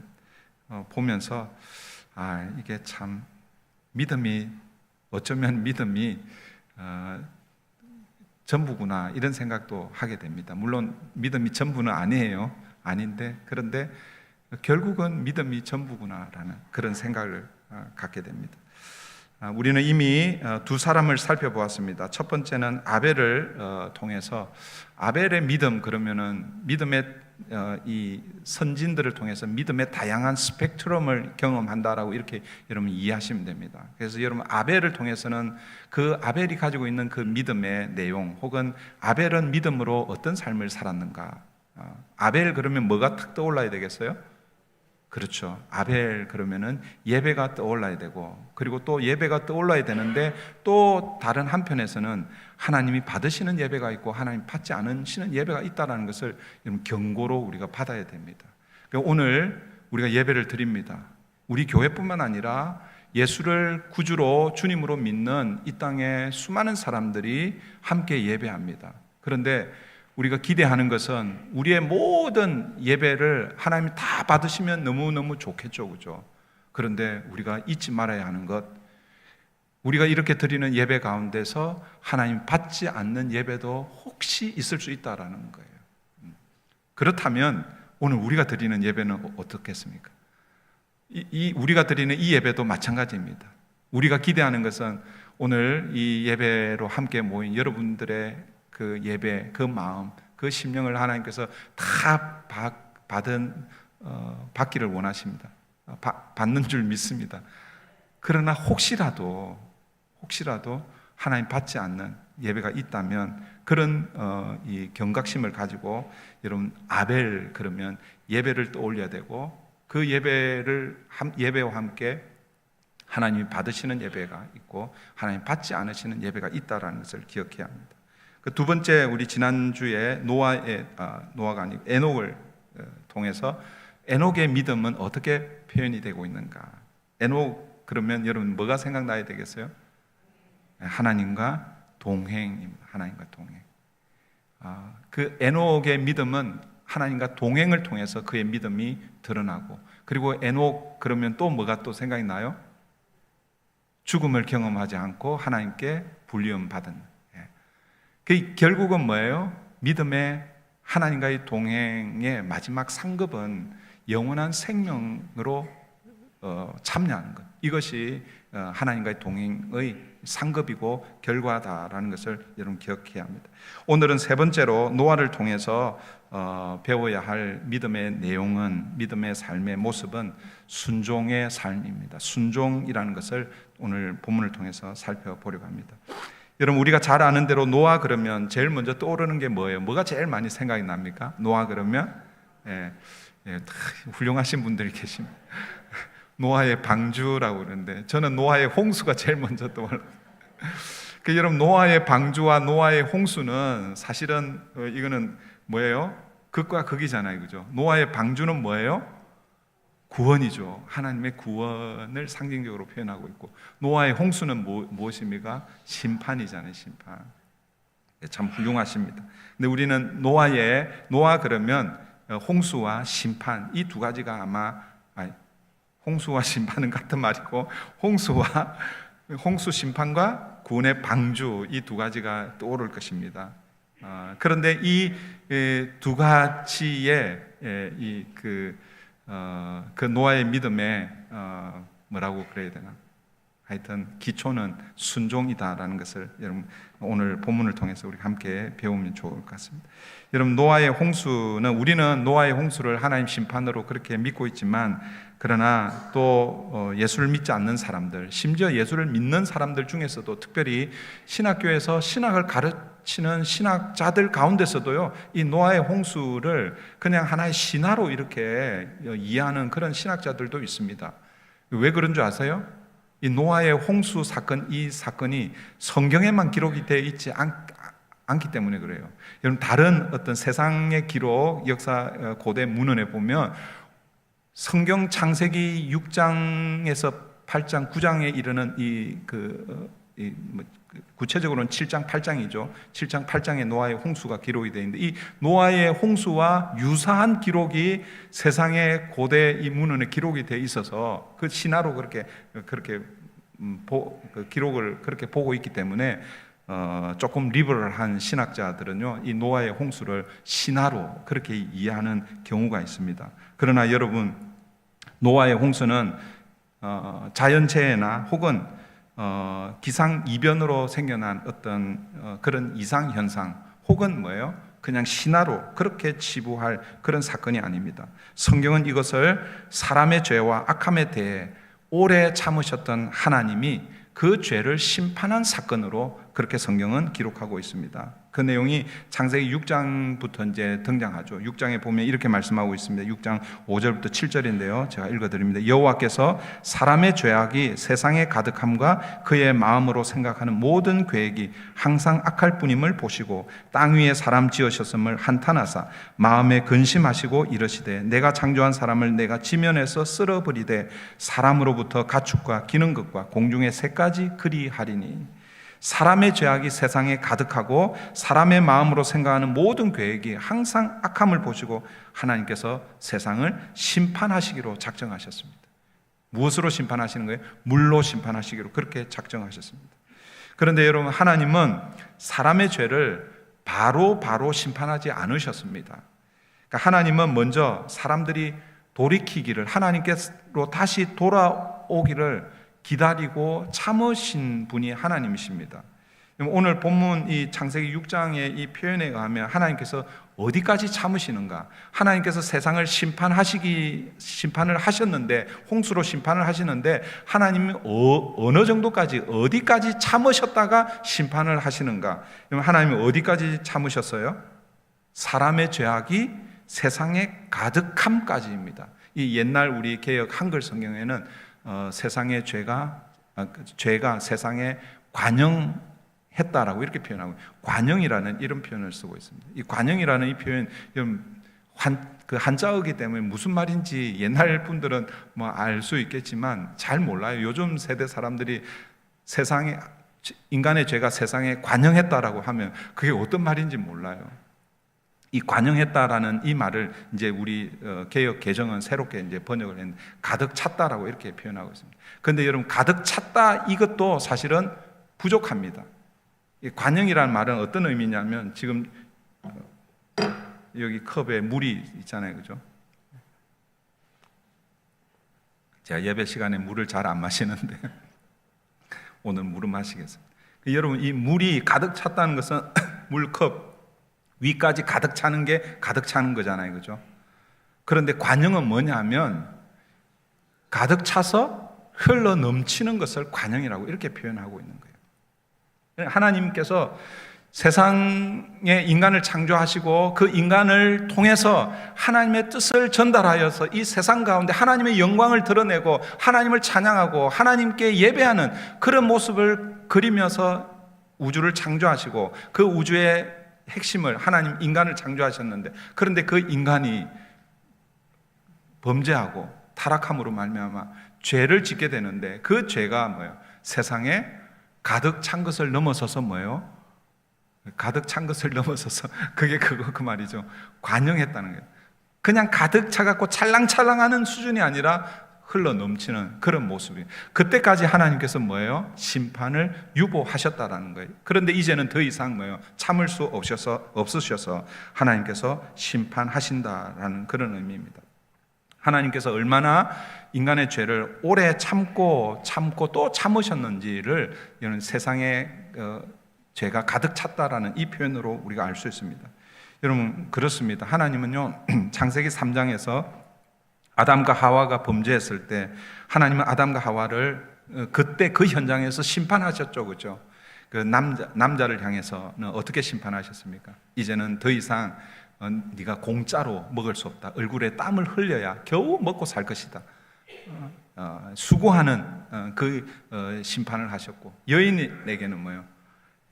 보면서 이게 참 믿음이, 어쩌면 믿음이 전부구나 이런 생각도 하게 됩니다. 물론 믿음이 전부는 아닌데 그런데 결국은 믿음이 전부구나라는 그런 생각을 갖게 됩니다. 우리는 이미 두 사람을 살펴보았습니다. 첫 번째는 아벨을 통해서, 아벨의 믿음, 그러면은 믿음의 이 선진들을 통해서 믿음의 다양한 스펙트럼을 경험한다라고 이렇게 여러분 이해하시면 됩니다. 그래서 여러분 아벨을 통해서는 그 아벨이 가지고 있는 그 믿음의 내용, 혹은 아벨은 믿음으로 어떤 삶을 살았는가, 아벨 그러면 뭐가 탁 떠올라야 되겠어요? 그렇죠. 아벨 그러면은 예배가 떠올라야 되고, 그리고 또 예배가 떠올라야 되는데 또 다른 한편에서는 하나님이 받으시는 예배가 있고 하나님 받지 않으시는 예배가 있다는 것을 경고로 우리가 받아야 됩니다. 그러니까 오늘 우리가 예배를 드립니다. 우리 교회뿐만 아니라 예수를 구주로 주님으로 믿는 이 땅의 수많은 사람들이 함께 예배합니다. 그런데 우리가 기대하는 것은 우리의 모든 예배를 하나님이 다 받으시면 너무너무 좋겠죠, 그죠? 그런데 우리가 잊지 말아야 하는 것, 우리가 이렇게 드리는 예배 가운데서 하나님 받지 않는 예배도 혹시 있을 수 있다라는 거예요. 그렇다면 오늘 우리가 드리는 예배는 어떻겠습니까? 우리가 드리는 이 예배도 마찬가지입니다. 우리가 기대하는 것은 오늘 이 예배로 함께 모인 여러분들의 그 예배, 그 마음, 그 심령을 하나님께서 다 받기를 원하십니다. 받는 줄 믿습니다. 그러나 혹시라도 하나님 받지 않는 예배가 있다면 그런 이 경각심을 가지고 여러분 아벨 그러면 예배를 떠올려야 되고, 그 예배와 함께 하나님이 받으시는 예배가 있고 하나님 받지 않으시는 예배가 있다라는 것을 기억해야 합니다. 그 두 번째, 우리 지난주에 노아가 아니고 에녹을 통해서 에녹의 믿음은 어떻게 표현이 되고 있는가? 에녹 그러면 여러분 뭐가 생각나야 되겠어요? 하나님과 동행입니다. 하나님과 동행. 그 에녹의 믿음은 하나님과 동행을 통해서 그의 믿음이 드러나고, 그리고 에녹 그러면 또 뭐가 또 생각이 나요? 죽음을 경험하지 않고 하나님께 불리움 받은. 그 결국은 뭐예요? 믿음의 하나님과의 동행의 마지막 상급은 영원한 생명으로 참여하는 것. 이것이 하나님과의 동행의 상급이고 결과다라는 것을 여러분 기억해야 합니다. 오늘은 세 번째로 노아를 통해서 배워야 할 믿음의 내용은, 믿음의 삶의 모습은 순종의 삶입니다. 순종이라는 것을 오늘 본문을 통해서 살펴보려고 합니다. 여러분, 우리가 잘 아는 대로 노아 그러면 제일 먼저 떠오르는 게 뭐예요? 뭐가 제일 많이 생각이 납니까? 노아 그러면 훌륭하신 분들이 계십니다. 노아의 방주라고 그러는데 저는 노아의 홍수가 제일 먼저 떠올라요. 여러분, 노아의 방주와 노아의 홍수는 사실은 이거는 뭐예요? 극과 극이잖아요, 그죠? 노아의 방주는 뭐예요? 구원이죠. 하나님의 구원을 상징적으로 표현하고 있고, 노아의 홍수는 무엇입니까? 심판이잖아요, 심판. 참 훌륭하십니다. 근데 우리는 노아 그러면 홍수와 심판, 이 두 가지가 홍수와 심판은 같은 말이고, 홍수 심판과 구원의 방주, 이 두 가지가 떠오를 것입니다. 그런데 이 두 가지의 그 노아의 믿음에 뭐라고 그래야 되나? 하여튼 기초는 순종이다라는 것을 여러분 오늘 본문을 통해서 우리 함께 배우면 좋을 것 같습니다. 여러분, 노아의 홍수는, 우리는 노아의 홍수를 하나님 심판으로 그렇게 믿고 있지만, 그러나 또 예수를 믿지 않는 사람들, 심지어 예수를 믿는 사람들 중에서도, 특별히 신학교에서 신학을 가르치는 신학자들 가운데서도요, 이 노아의 홍수를 그냥 하나의 신화로 이렇게 이해하는 그런 신학자들도 있습니다. 왜 그런 줄 아세요? 이 노아의 홍수 사건, 이 사건이 성경에만 기록이 되어 있지 않기 때문에 그래요. 여러분, 다른 어떤 세상의 기록, 역사 고대 문헌에 보면 성경 창세기 6장에서 8장, 9장에 이르는 구체적으로는 7장, 8장이죠. 7장, 8장에 노아의 홍수가 기록이 되어 있는데, 이 노아의 홍수와 유사한 기록이 세상의 고대 이 문헌에 기록이 되어 있어서 그 신화로 그렇게 그 기록을 그렇게 보고 있기 때문에 조금 리버럴한 신학자들은요, 이 노아의 홍수를 신화로 그렇게 이해하는 경우가 있습니다. 그러나 여러분, 노아의 홍수는 자연재해나 혹은 기상이변으로 생겨난 어떤 그런 이상현상, 혹은 뭐예요? 그냥 신화로 그렇게 치부할 그런 사건이 아닙니다. 성경은 이것을 사람의 죄와 악함에 대해 오래 참으셨던 하나님이 그 죄를 심판한 사건으로 그렇게 성경은 기록하고 있습니다. 그 내용이 창세기 6장부터 이제 등장하죠. 6장에 보면 이렇게 말씀하고 있습니다. 6장 5절부터 7절인데요. 제가 읽어드립니다. 여호와께서 사람의 죄악이 세상에 가득함과 그의 마음으로 생각하는 모든 계획이 항상 악할 뿐임을 보시고 땅 위에 사람 지으셨음을 한탄하사 마음에 근심하시고 이르시되 내가 창조한 사람을 내가 지면에서 쓸어버리되 사람으로부터 가축과 기는 것과 공중의 새까지 그리하리니, 사람의 죄악이 세상에 가득하고 사람의 마음으로 생각하는 모든 계획이 항상 악함을 보시고 하나님께서 세상을 심판하시기로 작정하셨습니다. 무엇으로 심판하시는 거예요? 물로 심판하시기로 그렇게 작정하셨습니다. 그런데 여러분, 하나님은 사람의 죄를 바로 심판하지 않으셨습니다. 그러니까 하나님은 먼저 사람들이 돌이키기를, 하나님께로 다시 돌아오기를 기다리고 참으신 분이 하나님이십니다. 오늘 본문 이 창세기 6장의 이 표현에 의하면 하나님께서 어디까지 참으시는가? 하나님께서 세상을 심판을 하셨는데, 홍수로 심판을 하시는데 하나님이 어느 정도까지, 어디까지 참으셨다가 심판을 하시는가? 하나님이 어디까지 참으셨어요? 사람의 죄악이 세상에 가득함까지입니다. 이 옛날 우리 개역 한글 성경에는 세상의 죄가 세상에 관영했다라고 이렇게 표현하고, 관영이라는 이런 표현을 쓰고 있습니다. 이 관영이라는 이 표현 그 한자어기 때문에 무슨 말인지 옛날 분들은 뭐 알 수 있겠지만 잘 몰라요. 요즘 세대 사람들이 세상에 인간의 죄가 세상에 관영했다라고 하면 그게 어떤 말인지 몰라요. 이 관영했다라는 이 말을 이제 우리 개역 개정은 새롭게 이제 번역을 했는데 가득 찼다라고 이렇게 표현하고 있습니다. 그런데 여러분 가득 찼다 이것도 사실은 부족합니다. 이 관영이라는 말은 어떤 의미냐면 지금 여기 컵에 물이 있잖아요, 그죠? 제가 예배 시간에 물을 잘 안 마시는데 오늘 물을 마시겠습니다. 여러분 이 물이 가득 찼다는 것은 물컵 위까지 가득 차는 게 가득 차는 거잖아요, 그죠? 그런데 관영은 뭐냐면 가득 차서 흘러 넘치는 것을 관영이라고 이렇게 표현하고 있는 거예요. 하나님께서 세상에 인간을 창조하시고 그 인간을 통해서 하나님의 뜻을 전달하여서 이 세상 가운데 하나님의 영광을 드러내고 하나님을 찬양하고 하나님께 예배하는 그런 모습을 그리면서 우주를 창조하시고 그 우주의 핵심을 하나님 인간을 창조하셨는데 그런데 그 인간이 범죄하고 타락함으로 말미암아 죄를 짓게 되는데 그 죄가 뭐예요? 세상에 가득 찬 것을 넘어서서 뭐예요? 가득 찬 것을 넘어서서 그게 그 말이죠. 관영했다는 거예요. 그냥 가득 차갖고 찰랑찰랑하는 수준이 아니라 흘러 넘치는 그런 모습이에요. 그때까지 하나님께서 뭐예요? 심판을 유보하셨다라는 거예요. 그런데 이제는 더 이상 뭐예요? 참을 수 없으셔서 하나님께서 심판하신다라는 그런 의미입니다. 하나님께서 얼마나 인간의 죄를 오래 참고 또 참으셨는지를 이런 세상에 죄가 가득 찼다라는 이 표현으로 우리가 알 수 있습니다. 여러분 그렇습니다. 하나님은요 창세기 3장에서 아담과 하와가 범죄했을 때 하나님은 아담과 하와를 그때 그 현장에서 심판하셨죠, 그렇죠? 그 남자를 향해서는 어떻게 심판하셨습니까? 이제는 더 이상 네가 공짜로 먹을 수 없다. 얼굴에 땀을 흘려야 겨우 먹고 살 것이다. 수고하는 그 심판을 하셨고 여인에게는 뭐예요?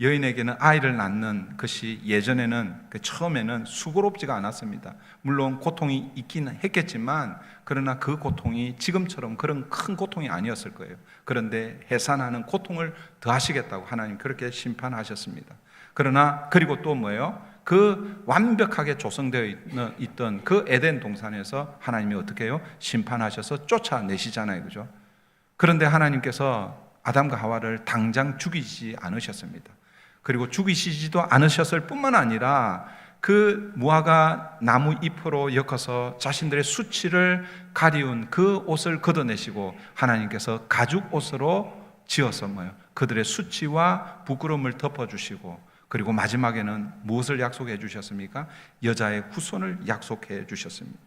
여인에게는 아이를 낳는 것이 예전에는 처음에는 수고롭지가 않았습니다. 물론 고통이 있긴 했겠지만 그러나 그 고통이 지금처럼 그런 큰 고통이 아니었을 거예요. 그런데 해산하는 고통을 더하시겠다고 하나님 그렇게 심판하셨습니다. 그러나 그리고 또 뭐예요? 그 완벽하게 조성되어 있던 그 에덴 동산에서 하나님이 어떻게 해요? 심판하셔서 쫓아내시잖아요, 그죠? 그런데 하나님께서 아담과 하와를 당장 죽이지 않으셨습니다. 그리고 죽이시지도 않으셨을 뿐만 아니라 그 무화과 나무 잎으로 엮어서 자신들의 수치를 가리운 그 옷을 걷어내시고 하나님께서 가죽 옷으로 지어서 뭐예요? 그들의 수치와 부끄러움을 덮어주시고 그리고 마지막에는 무엇을 약속해 주셨습니까? 여자의 후손을 약속해 주셨습니다.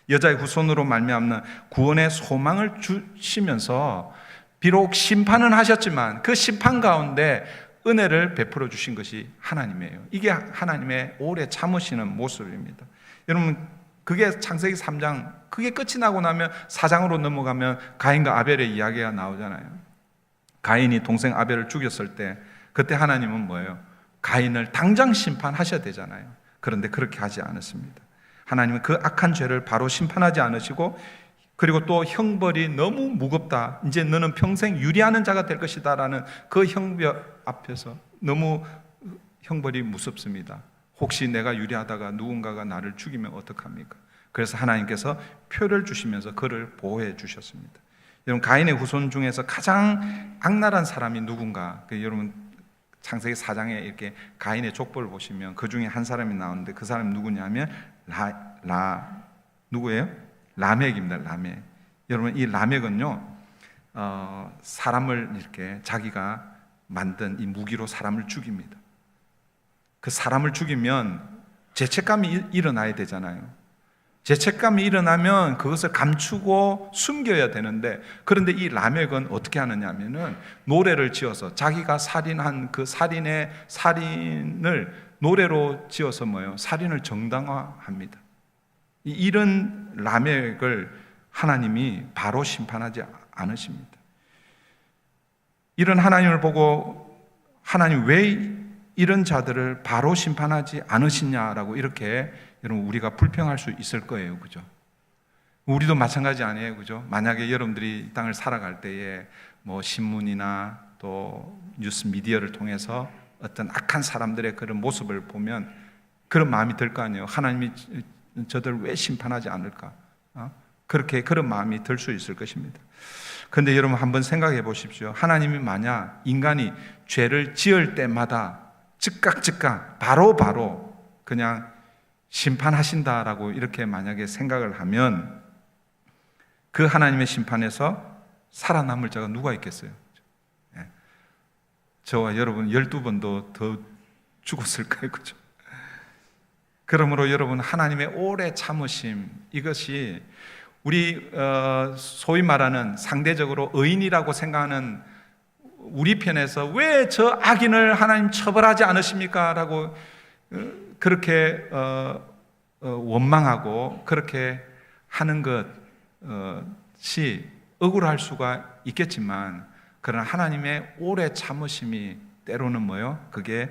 여자의 후손으로 말미암는 구원의 소망을 주시면서 비록 심판은 하셨지만 그 심판 가운데 은혜를 베풀어 주신 것이 하나님이에요. 이게 하나님의 오래 참으시는 모습입니다. 여러분 그게 창세기 3장 그게 끝이 나고 나면 4장으로 넘어가면 가인과 아벨의 이야기가 나오잖아요. 가인이 동생 아벨을 죽였을 때 그때 하나님은 뭐예요? 가인을 당장 심판하셔야 되잖아요. 그런데 그렇게 하지 않았습니다. 하나님은 그 악한 죄를 바로 심판하지 않으시고 그리고 또 형벌이 너무 무겁다. 이제 너는 평생 유리하는 자가 될 것이다 라는 그 형벌 앞에서 너무 형벌이 무섭습니다. 혹시 내가 유리하다가 누군가가 나를 죽이면 어떡합니까? 그래서 하나님께서 표를 주시면서 그를 보호해 주셨습니다. 여러분 가인의 후손 중에서 가장 악랄한 사람이 누군가? 여러분 창세기 4장에 이렇게 가인의 족보를 보시면 그 중에 한 사람이 나오는데 그 사람이 누구냐면 누구예요? 라멕입니다. 라멕. 여러분 이 라멕은요 사람을 이렇게 자기가 만든 이 무기로 사람을 죽입니다. 그 사람을 죽이면 죄책감이 일어나야 되잖아요. 죄책감이 일어나면 그것을 감추고 숨겨야 되는데 그런데 이 라멕은 어떻게 하느냐면은 노래를 지어서 자기가 살인한 그 살인을 노래로 지어서 뭐예요? 살인을 정당화합니다. 이런 라멕을 하나님이 바로 심판하지 않으십니다. 이런 하나님을 보고 하나님 왜 이런 자들을 바로 심판하지 않으시냐라고 이렇게 여러분 우리가 불평할 수 있을 거예요. 그죠? 우리도 마찬가지 아니에요. 그죠? 만약에 여러분들이 이 땅을 살아갈 때에 뭐 신문이나 또 뉴스 미디어를 통해서 어떤 악한 사람들의 그런 모습을 보면 그런 마음이 들 거 아니에요. 하나님이 저들 왜 심판하지 않을까? 그렇게 그런 마음이 들 수 있을 것입니다. 그런데 여러분 한번 생각해 보십시오. 하나님이 만약 인간이 죄를 지을 때마다 즉각 바로 그냥 심판하신다라고 이렇게 만약에 생각을 하면 그 하나님의 심판에서 살아남을 자가 누가 있겠어요? 저와 여러분 12번도 더 죽었을 거예요. 그죠? 그러므로 여러분 하나님의 오래 참으심, 이것이 우리 소위 말하는 상대적으로 의인이라고 생각하는 우리 편에서 왜 저 악인을 하나님 처벌하지 않으십니까? 라고 그렇게 원망하고 그렇게 하는 것이 억울할 수가 있겠지만, 그러나 하나님의 오래 참으심이 때로는 뭐요? 그게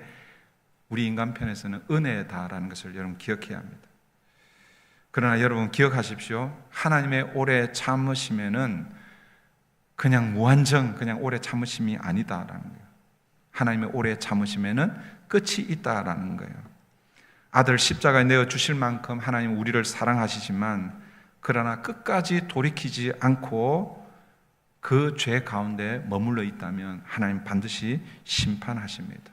우리 인간 편에서는 은혜다라는 것을 여러분 기억해야 합니다. 그러나 여러분 기억하십시오. 하나님의 오래 참으심에는 그냥 무한정 그냥 오래 참으심이 아니다라는 거예요. 하나님의 오래 참으심에는 끝이 있다라는 거예요. 아들 십자가에 내어 주실 만큼 하나님 우리를 사랑하시지만, 그러나 끝까지 돌이키지 않고 그 죄 가운데 머물러 있다면 하나님 반드시 심판하십니다.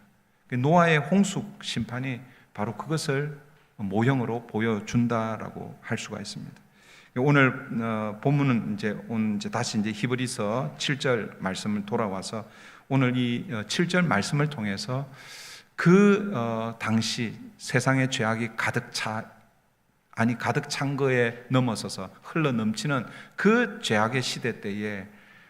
노아의 홍수 심판이 바로 그것을 모형으로 보여준다라고 할 수가 있습니다. 오늘 본문은 이제 다시 히브리서 7절 말씀을 돌아와서 오늘 이 7절 말씀을 통해서 그 당시 세상의 죄악이 가득 찬 거에 넘어서서 흘러 넘치는 그 죄악의 시대 때에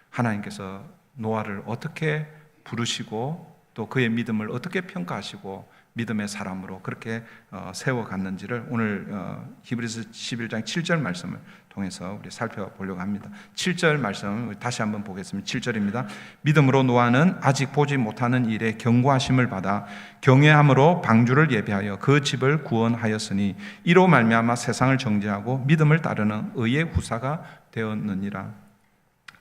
하나님께서 노아를 어떻게 부르시고 또 그의 믿음을 어떻게 평가하시고 믿음의 사람으로 그렇게 세워갔는지를 오늘 히브리서 11장 7절 말씀을 통해서 우리 살펴보려고 합니다. 7절 말씀 다시 한번 보겠습니다. 7절입니다. 믿음으로 노아는 아직 보지 못하는 일에 경고하심을 받아 경외함으로 방주를 예비하여 그 집을 구원하였으니 이로 말미암아 세상을 정죄하고 믿음을 따르는 의의 후사가 되었느니라.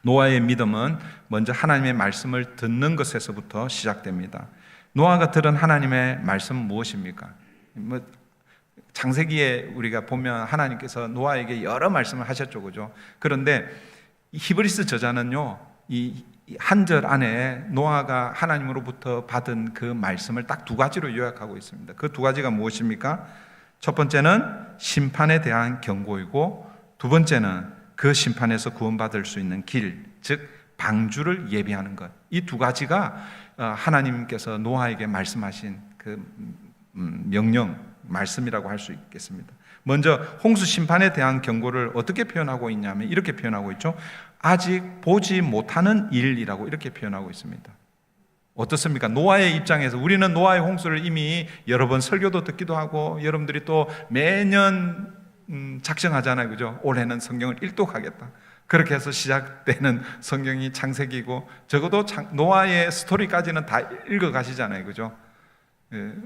노아의 믿음은 먼저 하나님의 말씀을 듣는 것에서부터 시작됩니다. 노아가 들은 하나님의 말씀은 무엇입니까? 창세기에 우리가 보면 하나님께서 노아에게 여러 말씀을 하셨죠, 그죠? 그런데 히브리서 저자는요, 이 한 절 안에 노아가 하나님으로부터 받은 그 말씀을 딱 두 가지로 요약하고 있습니다. 그 두 가지가 무엇입니까? 첫 번째는 심판에 대한 경고이고, 두 번째는 그 심판에서 구원받을 수 있는 길, 즉 방주를 예비하는 것. 이 두 가지가 하나님께서 노아에게 말씀하신 그 명령, 말씀이라고 할 수 있겠습니다. 먼저 홍수 심판에 대한 경고를 어떻게 표현하고 있냐면 이렇게 표현하고 있죠. 아직 보지 못하는 일이라고 이렇게 표현하고 있습니다. 어떻습니까? 노아의 입장에서 우리는 노아의 홍수를 이미 여러 번 설교도 듣기도 하고 여러분들이 또 매년 작정하잖아요, 그죠? 올해는 성경을 일독하겠다. 그렇게 해서 시작되는 성경이 창세기고, 적어도 노아의 스토리까지는 다 읽어가시잖아요, 그죠?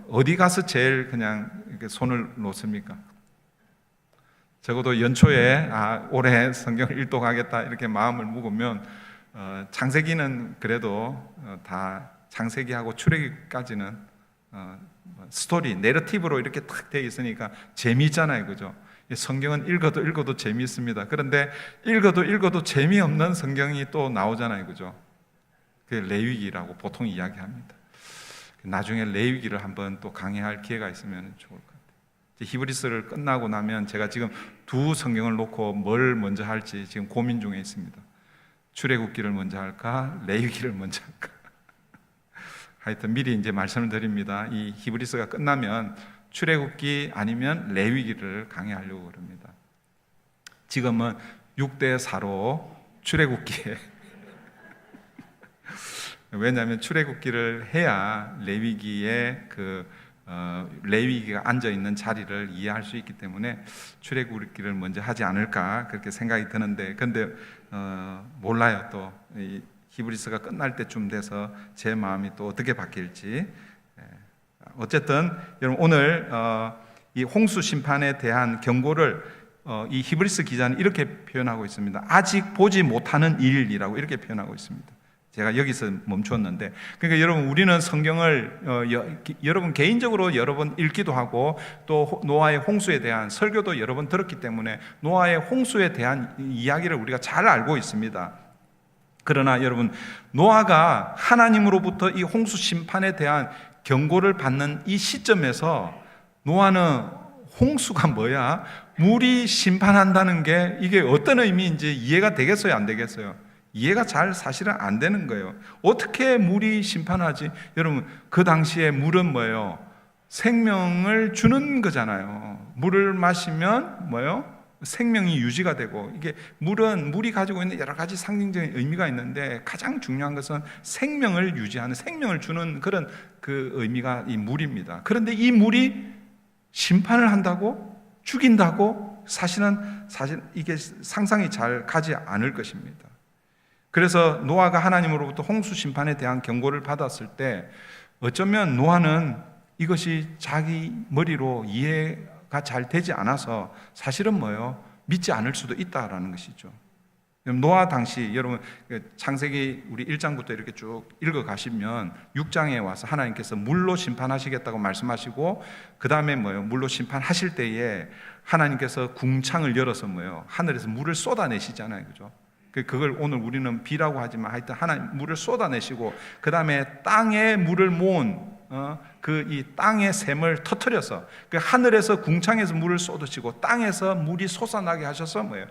어디 가서 제일 그냥 이렇게 손을 놓습니까? 적어도 연초에 올해 성경을 일독하겠다 이렇게 마음을 먹으면 창세기는 그래도 다 창세기하고 출애굽까지는 스토리, 내러티브로 이렇게 탁 되어 있으니까 재미있잖아요, 그죠? 성경은 읽어도 재미있습니다. 그런데 읽어도 재미없는 성경이 또 나오잖아요, 그죠? 그게 레위기라고 보통 이야기합니다. 나중에 레위기를 한번 또 강의할 기회가 있으면 좋을 것 같아요. 히브리서를 끝나고 나면 제가 지금 두 성경을 놓고 뭘 먼저 할지 지금 고민 중에 있습니다. 출애굽기를 먼저 할까, 레위기를 먼저 할까. 하여튼 미리 이제 말씀을 드립니다. 이 히브리서가 끝나면 출애굽기 아니면 레위기를 강의하려고 합니다. 지금은 6대 4로 출애굽기에 왜냐하면 출애굽기를 해야 레위기에 레위기가 앉아 있는 자리를 이해할 수 있기 때문에 출애굽기를 먼저 하지 않을까 그렇게 생각이 드는데, 근데 몰라요. 또 이 히브리서가 끝날 때쯤 돼서 제 마음이 또 어떻게 바뀔지 어쨌든 여러분 오늘 이 홍수 심판에 대한 경고를 이 히브리서 기자는 이렇게 표현하고 있습니다. 아직 보지 못하는 일이라고 이렇게 표현하고 있습니다. 제가 여기서 멈췄는데, 그러니까 여러분 우리는 성경을 여러분 개인적으로 여러 번 읽기도 하고 또 노아의 홍수에 대한 설교도 여러 번 들었기 때문에 노아의 홍수에 대한 이야기를 우리가 잘 알고 있습니다. 그러나 여러분, 노아가 하나님으로부터 이 홍수 심판에 대한 경고를 받는 이 시점에서 노아는 홍수가 뭐야? 물이 심판한다는 게 이게 어떤 의미인지 이해가 되겠어요? 안 되겠어요? 이해가 잘 사실은 안 되는 거예요. 어떻게 물이 심판하지? 여러분, 그 당시에 물은 뭐예요? 생명을 주는 거잖아요. 물을 마시면 뭐예요? 생명이 유지가 되고, 이게 물이 가지고 있는 여러 가지 상징적인 의미가 있는데 가장 중요한 것은 생명을 유지하는, 생명을 주는 그런 그 의미가 이 물입니다. 그런데 이 물이 심판을 한다고? 죽인다고? 사실 이게 상상이 잘 가지 않을 것입니다. 그래서 노아가 하나님으로부터 홍수 심판에 대한 경고를 받았을 때 어쩌면 노아는 이것이 자기 머리로 이해가 잘 되지 않아서 사실은 뭐예요? 믿지 않을 수도 있다라는 것이죠. 노아 당시 여러분 창세기 우리 1장부터 이렇게 쭉 읽어 가시면 6장에 와서 하나님께서 물로 심판하시겠다고 말씀하시고, 그 다음에 뭐예요? 물로 심판하실 때에 하나님께서 궁창을 열어서 뭐예요? 하늘에서 물을 쏟아내시잖아요, 그죠? 그걸 오늘 우리는 비라고 하지만 하여튼 하나님 물을 쏟아내시고, 그 다음에 땅에 물을 모은 그 이 땅의 샘을 터뜨려서 그 하늘에서 궁창에서 물을 쏟으시고 땅에서 물이 솟아나게 하셔서 뭐예요?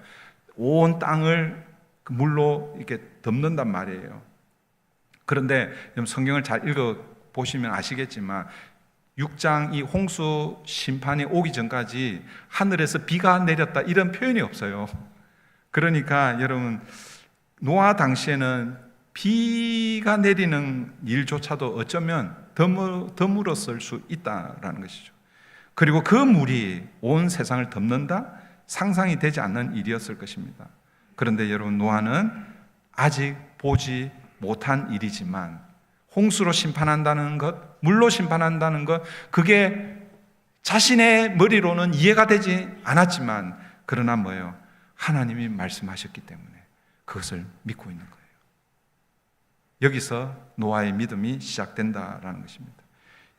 온 땅을 물로 이렇게 덮는단 말이에요. 그런데 성경을 잘 읽어 보시면 아시겠지만 6장 이 홍수 심판이 오기 전까지 하늘에서 비가 내렸다 이런 표현이 없어요. 그러니까 여러분, 노아 당시에는 비가 내리는 일조차도 어쩌면 드물었을 수 있다라는 것이죠. 그리고 그 물이 온 세상을 덮는다? 상상이 되지 않는 일이었을 것입니다. 그런데 여러분, 노아는 아직 보지 못한 일이지만 홍수로 심판한다는 것, 물로 심판한다는 것, 그게 자신의 머리로는 이해가 되지 않았지만 그러나 뭐예요? 하나님이 말씀하셨기 때문에 그것을 믿고 있는 거예요. 여기서 노아의 믿음이 시작된다라는 것입니다.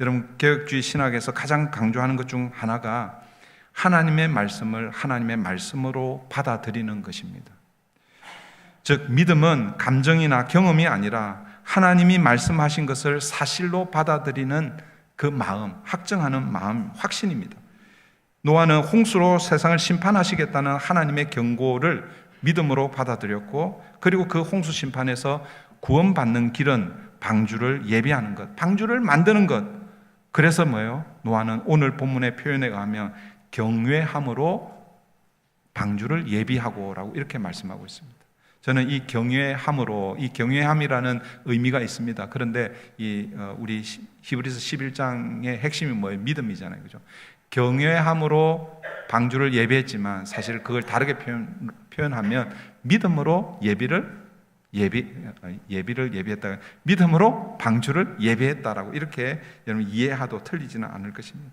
여러분, 개혁주의 신학에서 가장 강조하는 것 중 하나가 하나님의 말씀을 하나님의 말씀으로 받아들이는 것입니다. 즉, 믿음은 감정이나 경험이 아니라 하나님이 말씀하신 것을 사실로 받아들이는 그 마음, 확정하는 마음, 확신입니다. 노아는 홍수로 세상을 심판하시겠다는 하나님의 경고를 믿음으로 받아들였고, 그리고 그 홍수 심판에서 구원받는 길은 방주를 예비하는 것, 방주를 만드는 것. 그래서 뭐예요? 노아는 오늘 본문의 표현에 의하면 경외함으로 방주를 예비하고라고 이렇게 말씀하고 있습니다. 저는 이 경외함으로, 이 경외함이라는 의미가 있습니다. 그런데 우리 히브리서 11장의 핵심이 뭐예요? 믿음이잖아요, 그죠? 경외함으로 방주를 예비했지만 사실 그걸 다르게 표현하면 믿음으로 예비를 예비했다. 믿음으로 방주를 예비했다라고 이렇게 여러분 이해하도 틀리지는 않을 것입니다.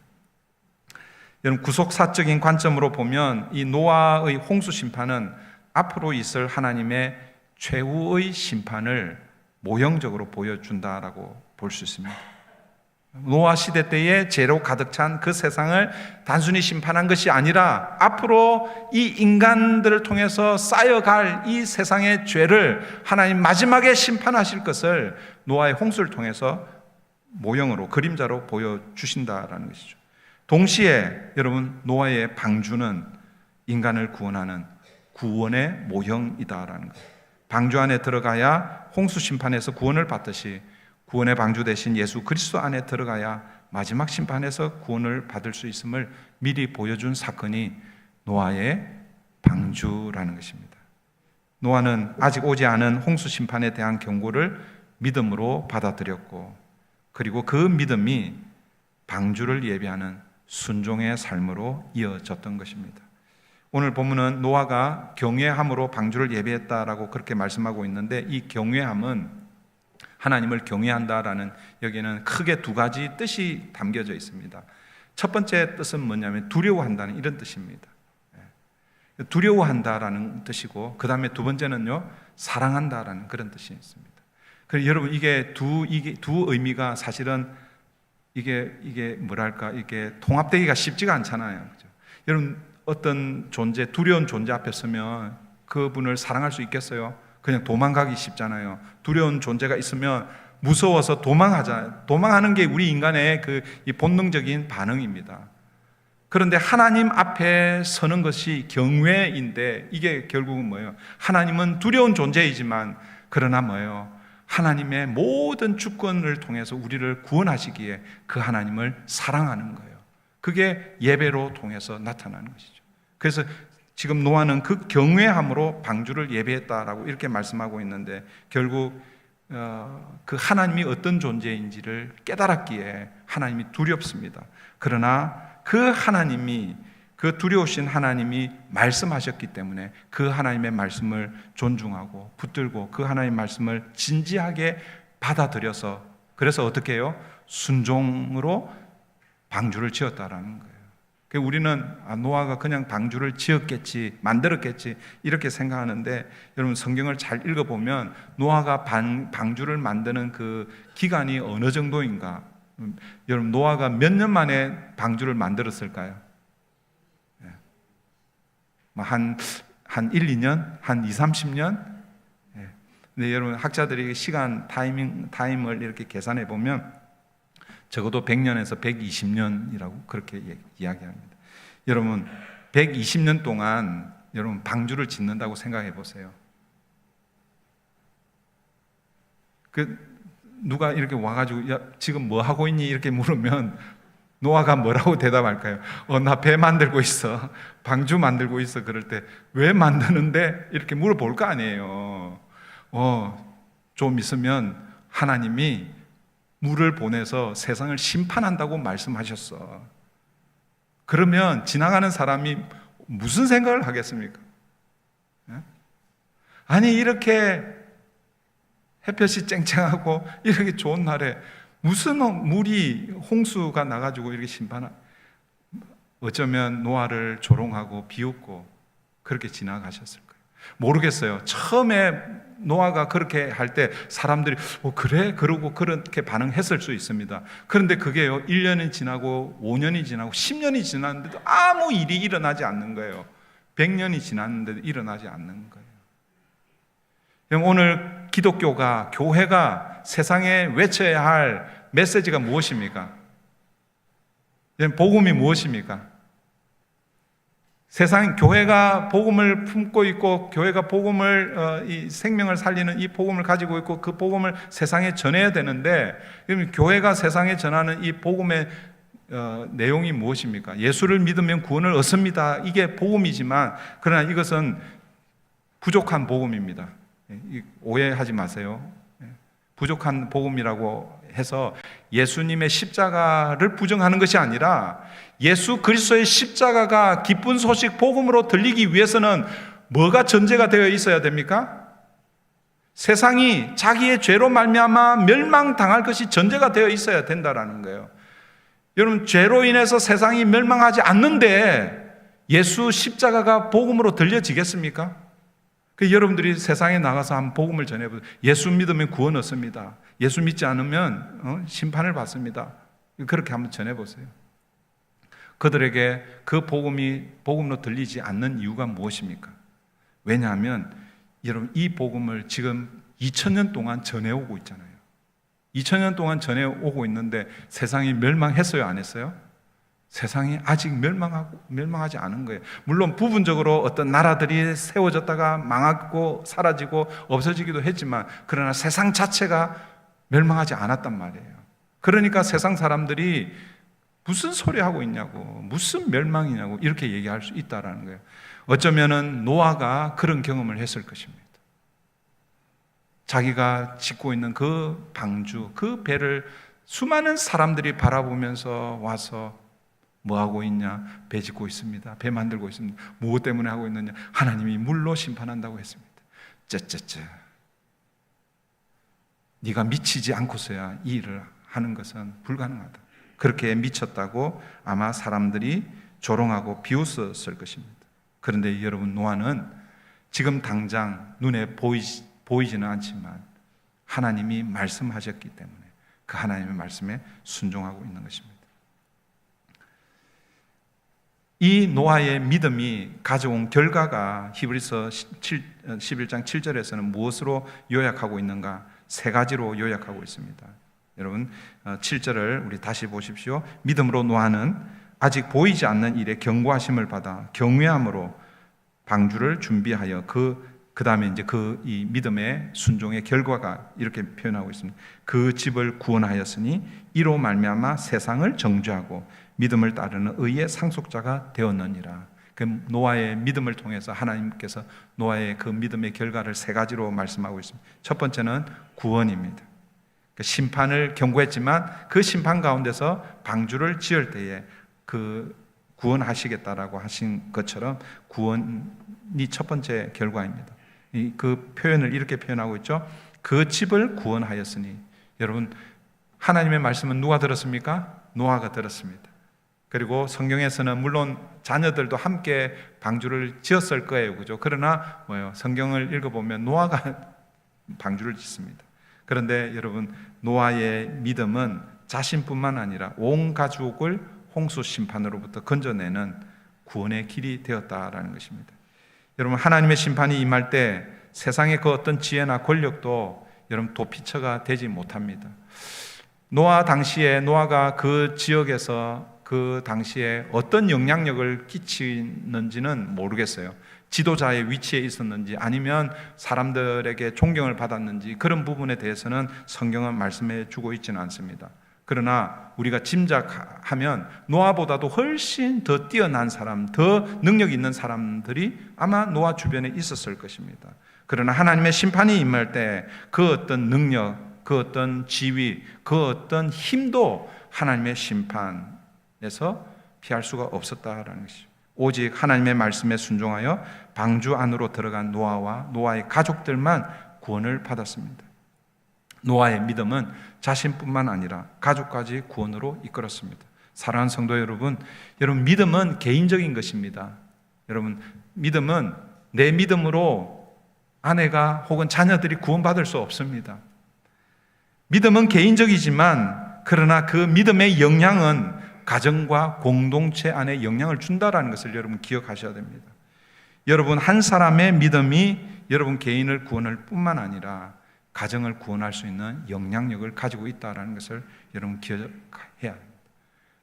여러분, 구속사적인 관점으로 보면 이 노아의 홍수 심판은 앞으로 있을 하나님의 최후의 심판을 모형적으로 보여준다라고 볼 수 있습니다. 노아 시대 때에 죄로 가득 찬 그 세상을 단순히 심판한 것이 아니라 앞으로 이 인간들을 통해서 쌓여갈 이 세상의 죄를 하나님 마지막에 심판하실 것을 노아의 홍수를 통해서 모형으로, 그림자로 보여주신다라는 것이죠. 동시에 여러분, 노아의 방주는 인간을 구원하는 구원의 모형이다라는 것. 방주 안에 들어가야 홍수 심판에서 구원을 받듯이 구원의 방주 대신 예수 그리스도 안에 들어가야 마지막 심판에서 구원을 받을 수 있음을 미리 보여준 사건이 노아의 방주라는 것입니다. 노아는 아직 오지 않은 홍수 심판에 대한 경고를 믿음으로 받아들였고, 그리고 그 믿음이 방주를 예비하는 순종의 삶으로 이어졌던 것입니다. 오늘 본문은 노아가 경외함으로 방주를 예비했다라고 그렇게 말씀하고 있는데, 이 경외함은 하나님을 경외한다라는 여기에는 크게 두 가지 뜻이 담겨져 있습니다. 첫 번째 뜻은 뭐냐면 두려워한다는 이런 뜻입니다. 두려워한다라는 뜻이고, 그 다음에 두 번째는요, 사랑한다라는 그런 뜻이 있습니다. 그래서 여러분, 이게 두 의미가 사실은 이게 뭐랄까, 이게 통합되기가 쉽지가 않잖아요. 그죠? 여러분, 어떤 존재, 두려운 존재 앞에 서면 그분을 사랑할 수 있겠어요? 그냥 도망가기 쉽잖아요. 두려운 존재가 있으면 무서워서 도망하잖아요. 도망하는 게 우리 인간의 이 본능적인 반응입니다. 그런데 하나님 앞에 서는 것이 경외인데, 이게 결국은 뭐예요? 하나님은 두려운 존재이지만, 그러나 뭐예요? 하나님의 모든 주권을 통해서 우리를 구원하시기에 그 하나님을 사랑하는 거예요. 그게 예배로 통해서 나타나는 것이죠. 그래서 지금 노아는 그 경외함으로 방주를 예배했다라고 이렇게 말씀하고 있는데, 결국 그 하나님이 어떤 존재인지를 깨달았기에 하나님이 두렵습니다. 그러나 그 하나님이, 그 두려우신 하나님이 말씀하셨기 때문에 그 하나님의 말씀을 존중하고 붙들고 그 하나님의 말씀을 진지하게 받아들여서, 그래서 어떻게 해요? 순종으로 방주를 지었다라는 거예요. 우리는 노아가 그냥 방주를 지었겠지, 만들었겠지 이렇게 생각하는데, 여러분 성경을 잘 읽어보면 노아가 방주를 만드는 그 기간이 어느 정도인가? 여러분, 노아가 몇 년 만에 방주를 만들었을까요? 한 1, 2년? 한 2, 30년? 근데 여러분, 학자들이 시간 타임을 이렇게 계산해 보면 적어도 100년에서 120년이라고 그렇게 이야기합니다. 여러분, 120년 동안 여러분 방주를 짓는다고 생각해 보세요. 누가 이렇게 와가지고, 야, 지금 뭐 하고 있니? 이렇게 물으면 노아가 뭐라고 대답할까요? 나 배 만들고 있어. 방주 만들고 있어. 그럴 때 왜 만드는데? 이렇게 물어볼 거 아니에요. 좀 있으면 하나님이 물을 보내서 세상을 심판한다고 말씀하셨어. 그러면 지나가는 사람이 무슨 생각을 하겠습니까? 아니, 이렇게 햇볕이 쨍쨍하고 이렇게 좋은 날에 무슨 물이 홍수가 나가지고 이렇게 어쩌면 노아를 조롱하고 비웃고 그렇게 지나가셨을 거예요. 모르겠어요. 처음에 노아가 그렇게 할 때 사람들이 그래? 그러고 그렇게 반응했을 수 있습니다. 그런데 그게요, 1년이 지나고 5년이 지나고 10년이 지났는데도 아무 일이 일어나지 않는 거예요. 100년이 지났는데도 일어나지 않는 거예요. 오늘 기독교가, 교회가 세상에 외쳐야 할 메시지가 무엇입니까? 복음이 무엇입니까? 세상, 교회가 복음을 품고 있고, 교회가 복음을, 이 생명을 살리는 이 복음을 가지고 있고, 그 복음을 세상에 전해야 되는데, 교회가 세상에 전하는 이 복음의 내용이 무엇입니까? 예수를 믿으면 구원을 얻습니다. 이게 복음이지만, 그러나 이것은 부족한 복음입니다. 오해하지 마세요. 부족한 복음이라고 해서 예수님의 십자가를 부정하는 것이 아니라, 예수 그리스도의 십자가가 기쁜 소식 복음으로 들리기 위해서는 뭐가 전제가 되어 있어야 됩니까? 세상이 자기의 죄로 말미암아 멸망당할 것이 전제가 되어 있어야 된다라는 거예요. 여러분, 죄로 인해서 세상이 멸망하지 않는데 예수 십자가가 복음으로 들려지겠습니까? 여러분들이 세상에 나가서 한번 복음을 전해보세요. 예수 믿으면 구원 얻습니다. 예수 믿지 않으면 심판을 받습니다. 그렇게 한번 전해보세요. 그들에게 그 복음이 복음으로 들리지 않는 이유가 무엇입니까? 왜냐하면 여러분, 이 복음을 지금 2000년 동안 전해오고 있잖아요. 2000년 동안 전해오고 있는데 세상이 멸망했어요, 안 했어요? 세상이 아직 멸망하지 않은 거예요. 물론 부분적으로 어떤 나라들이 세워졌다가 망하고 사라지고 없어지기도 했지만, 그러나 세상 자체가 멸망하지 않았단 말이에요. 그러니까 세상 사람들이 무슨 소리 하고 있냐고, 무슨 멸망이냐고 이렇게 얘기할 수 있다라는 거예요. 어쩌면은 노아가 그런 경험을 했을 것입니다. 자기가 짓고 있는 그 방주, 그 배를 수많은 사람들이 바라보면서 와서 뭐 하고 있냐? 배 짓고 있습니다. 배 만들고 있습니다. 무엇 때문에 하고 있느냐? 하나님이 물로 심판한다고 했습니다. 쩌쩌쩌. 네가 미치지 않고서야 이 일을 하는 것은 불가능하다. 그렇게 미쳤다고 아마 사람들이 조롱하고 비웃었을 것입니다. 그런데 여러분, 노아는 지금 당장 눈에 보이지는 않지만 하나님이 말씀하셨기 때문에 그 하나님의 말씀에 순종하고 있는 것입니다. 이 노아의 믿음이 가져온 결과가 히브리서 11장 7절에서는 무엇으로 요약하고 있는가? 세 가지로 요약하고 있습니다. 여러분, 7절을 우리 다시 보십시오. 믿음으로 노아는 아직 보이지 않는 일에 경고하심을 받아 경외함으로 방주를 준비하여 그 다음에 이제 이 믿음의 순종의 결과가 이렇게 표현하고 있습니다. 그 집을 구원하였으니 이로 말미암아 세상을 정죄하고 믿음을 따르는 의의 상속자가 되었느니라. 그 노아의 믿음을 통해서 하나님께서 노아의 그 믿음의 결과를 세 가지로 말씀하고 있습니다. 첫 번째는 구원입니다. 그 심판을 경고했지만 그 심판 가운데서 방주를 지을 때에 그 구원하시겠다라고 하신 것처럼 구원이 첫 번째 결과입니다. 그 표현을 이렇게 표현하고 있죠. 그 집을 구원하였으니. 여러분, 하나님의 말씀은 누가 들었습니까? 노아가 들었습니다. 그리고 성경에서는 물론 자녀들도 함께 방주를 지었을 거예요, 그죠? 그러나 성경을 읽어보면 노아가 방주를 짓습니다. 그런데 여러분, 노아의 믿음은 자신뿐만 아니라 온 가족을 홍수 심판으로부터 건져내는 구원의 길이 되었다라는 것입니다. 여러분, 하나님의 심판이 임할 때 세상의 그 어떤 지혜나 권력도 여러분 도피처가 되지 못합니다. 노아 당시에 노아가 그 지역에서 그 당시에 어떤 영향력을 끼치는지는 모르겠어요. 지도자의 위치에 있었는지 아니면 사람들에게 존경을 받았는지 그런 부분에 대해서는 성경은 말씀해 주고 있지는 않습니다. 그러나 우리가 짐작하면 노아보다도 훨씬 더 뛰어난 사람, 더 능력 있는 사람들이 아마 노아 주변에 있었을 것입니다. 그러나 하나님의 심판이 임할 때 그 어떤 능력, 그 어떤 지위, 그 어떤 힘도 하나님의 심판에서 피할 수가 없었다라는 것이죠. 오직 하나님의 말씀에 순종하여 방주 안으로 들어간 노아와 노아의 가족들만 구원을 받았습니다. 노아의 믿음은 자신뿐만 아니라 가족까지 구원으로 이끌었습니다. 사랑하는 성도 여러분, 믿음은 개인적인 것입니다. 여러분, 믿음은 내 믿음으로 아내가 혹은 자녀들이 구원받을 수 없습니다. 믿음은 개인적이지만 그러나 그 믿음의 영향은 가정과 공동체 안에 영향을 준다라는 것을 여러분 기억하셔야 됩니다. 여러분, 한 사람의 믿음이 여러분 개인을 구원할 뿐만 아니라 가정을 구원할 수 있는 영향력을 가지고 있다는 것을 여러분 기억해야 합니다.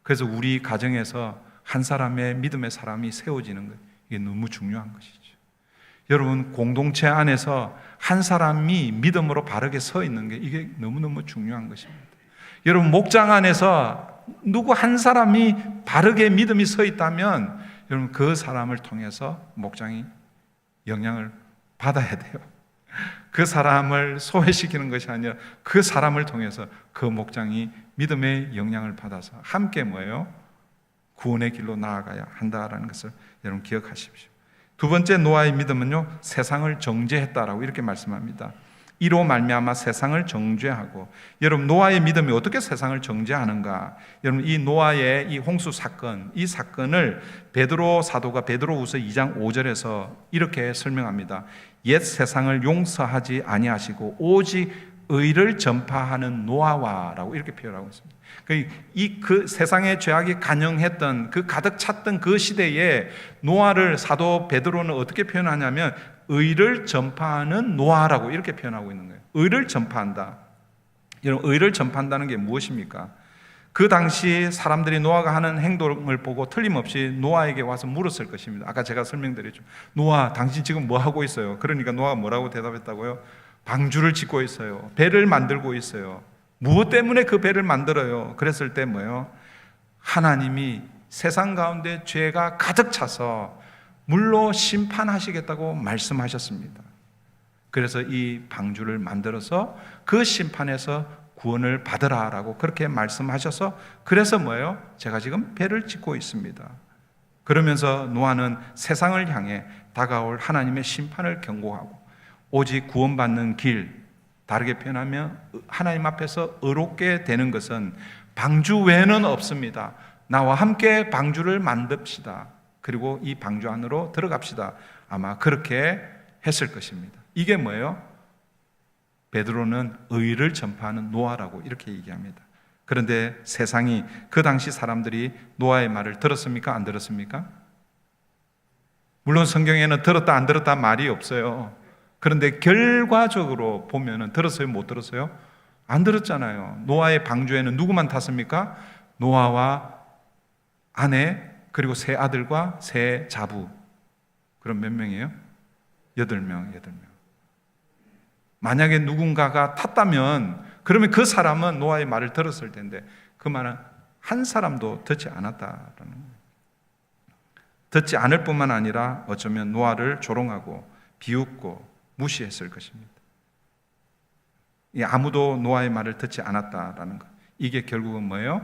그래서 우리 가정에서 한 사람의 믿음의 사람이 세워지는 것, 이게 너무 중요한 것이죠. 여러분, 공동체 안에서 한 사람이 믿음으로 바르게 서 있는 게 이게 너무너무 중요한 것입니다. 여러분, 목장 안에서 누구 한 사람이 바르게 믿음이 서 있다면 여러분 그 사람을 통해서 목장이 영향을 받아야 돼요. 그 사람을 소외시키는 것이 아니라 그 사람을 통해서 그 목장이 믿음의 영향을 받아서 함께 구원의 길로 나아가야 한다라는 것을 여러분 기억하십시오. 두 번째 노아의 믿음은요, 세상을 정죄했다라고 이렇게 말씀합니다. 이로 말미암아 세상을 정죄하고. 여러분, 노아의 믿음이 어떻게 세상을 정죄하는가? 여러분, 이 노아의 이 홍수 사건, 이 사건을 베드로 사도가 베드로후서 2장 5절에서 이렇게 설명합니다. 옛 세상을 용서하지 아니하시고 오직 의를 전파하는 노아와라고 이렇게 표현하고 있습니다. 그 세상의 죄악이 간영했던 그 가득 찼던 그 시대에 노아를 사도 베드로는 어떻게 표현하냐면 의를 전파하는 노아라고 이렇게 표현하고 있는 거예요. 의를 전파한다. 여러분, 의를 전파한다는 게 무엇입니까? 그 당시 사람들이 노아가 하는 행동을 보고 틀림없이 노아에게 와서 물었을 것입니다. 아까 제가 설명드렸죠. 노아, 당신 지금 뭐 하고 있어요? 그러니까 노아가 뭐라고 대답했다고요? 방주를 짓고 있어요. 배를 만들고 있어요. 무엇 때문에 그 배를 만들어요? 그랬을 때 하나님이 세상 가운데 죄가 가득 차서 물로 심판하시겠다고 말씀하셨습니다. 그래서 이 방주를 만들어서 그 심판에서 구원을 받으라라고 그렇게 말씀하셔서 그래서 제가 지금 배를 짓고 있습니다. 그러면서 노아는 세상을 향해 다가올 하나님의 심판을 경고하고 오직 구원받는 길, 다르게 표현하면 하나님 앞에서 의롭게 되는 것은 방주 외에는 없습니다. 나와 함께 방주를 만듭시다. 그리고 이 방주 안으로 들어갑시다. 아마 그렇게 했을 것입니다. 이게 뭐예요? 베드로는 의를 전파하는 노아라고 이렇게 얘기합니다. 그런데 세상이, 그 당시 사람들이 노아의 말을 들었습니까? 안 들었습니까? 물론 성경에는 들었다 안 들었다 말이 없어요. 그런데 결과적으로 보면은 들었어요? 못 들었어요? 안 들었잖아요. 노아의 방주에는 누구만 탔습니까? 노아와 아내, 그리고 세 아들과 세 자부. 그럼 몇 명이에요? 8명. 만약에 누군가가 탔다면 그러면 그 사람은 노아의 말을 들었을 텐데 그 말은 한 사람도 듣지 않았다라는 거예요. 듣지 않을 뿐만 아니라 어쩌면 노아를 조롱하고 비웃고 무시했을 것입니다. 아무도 노아의 말을 듣지 않았다라는 것. 이게 결국은 뭐예요?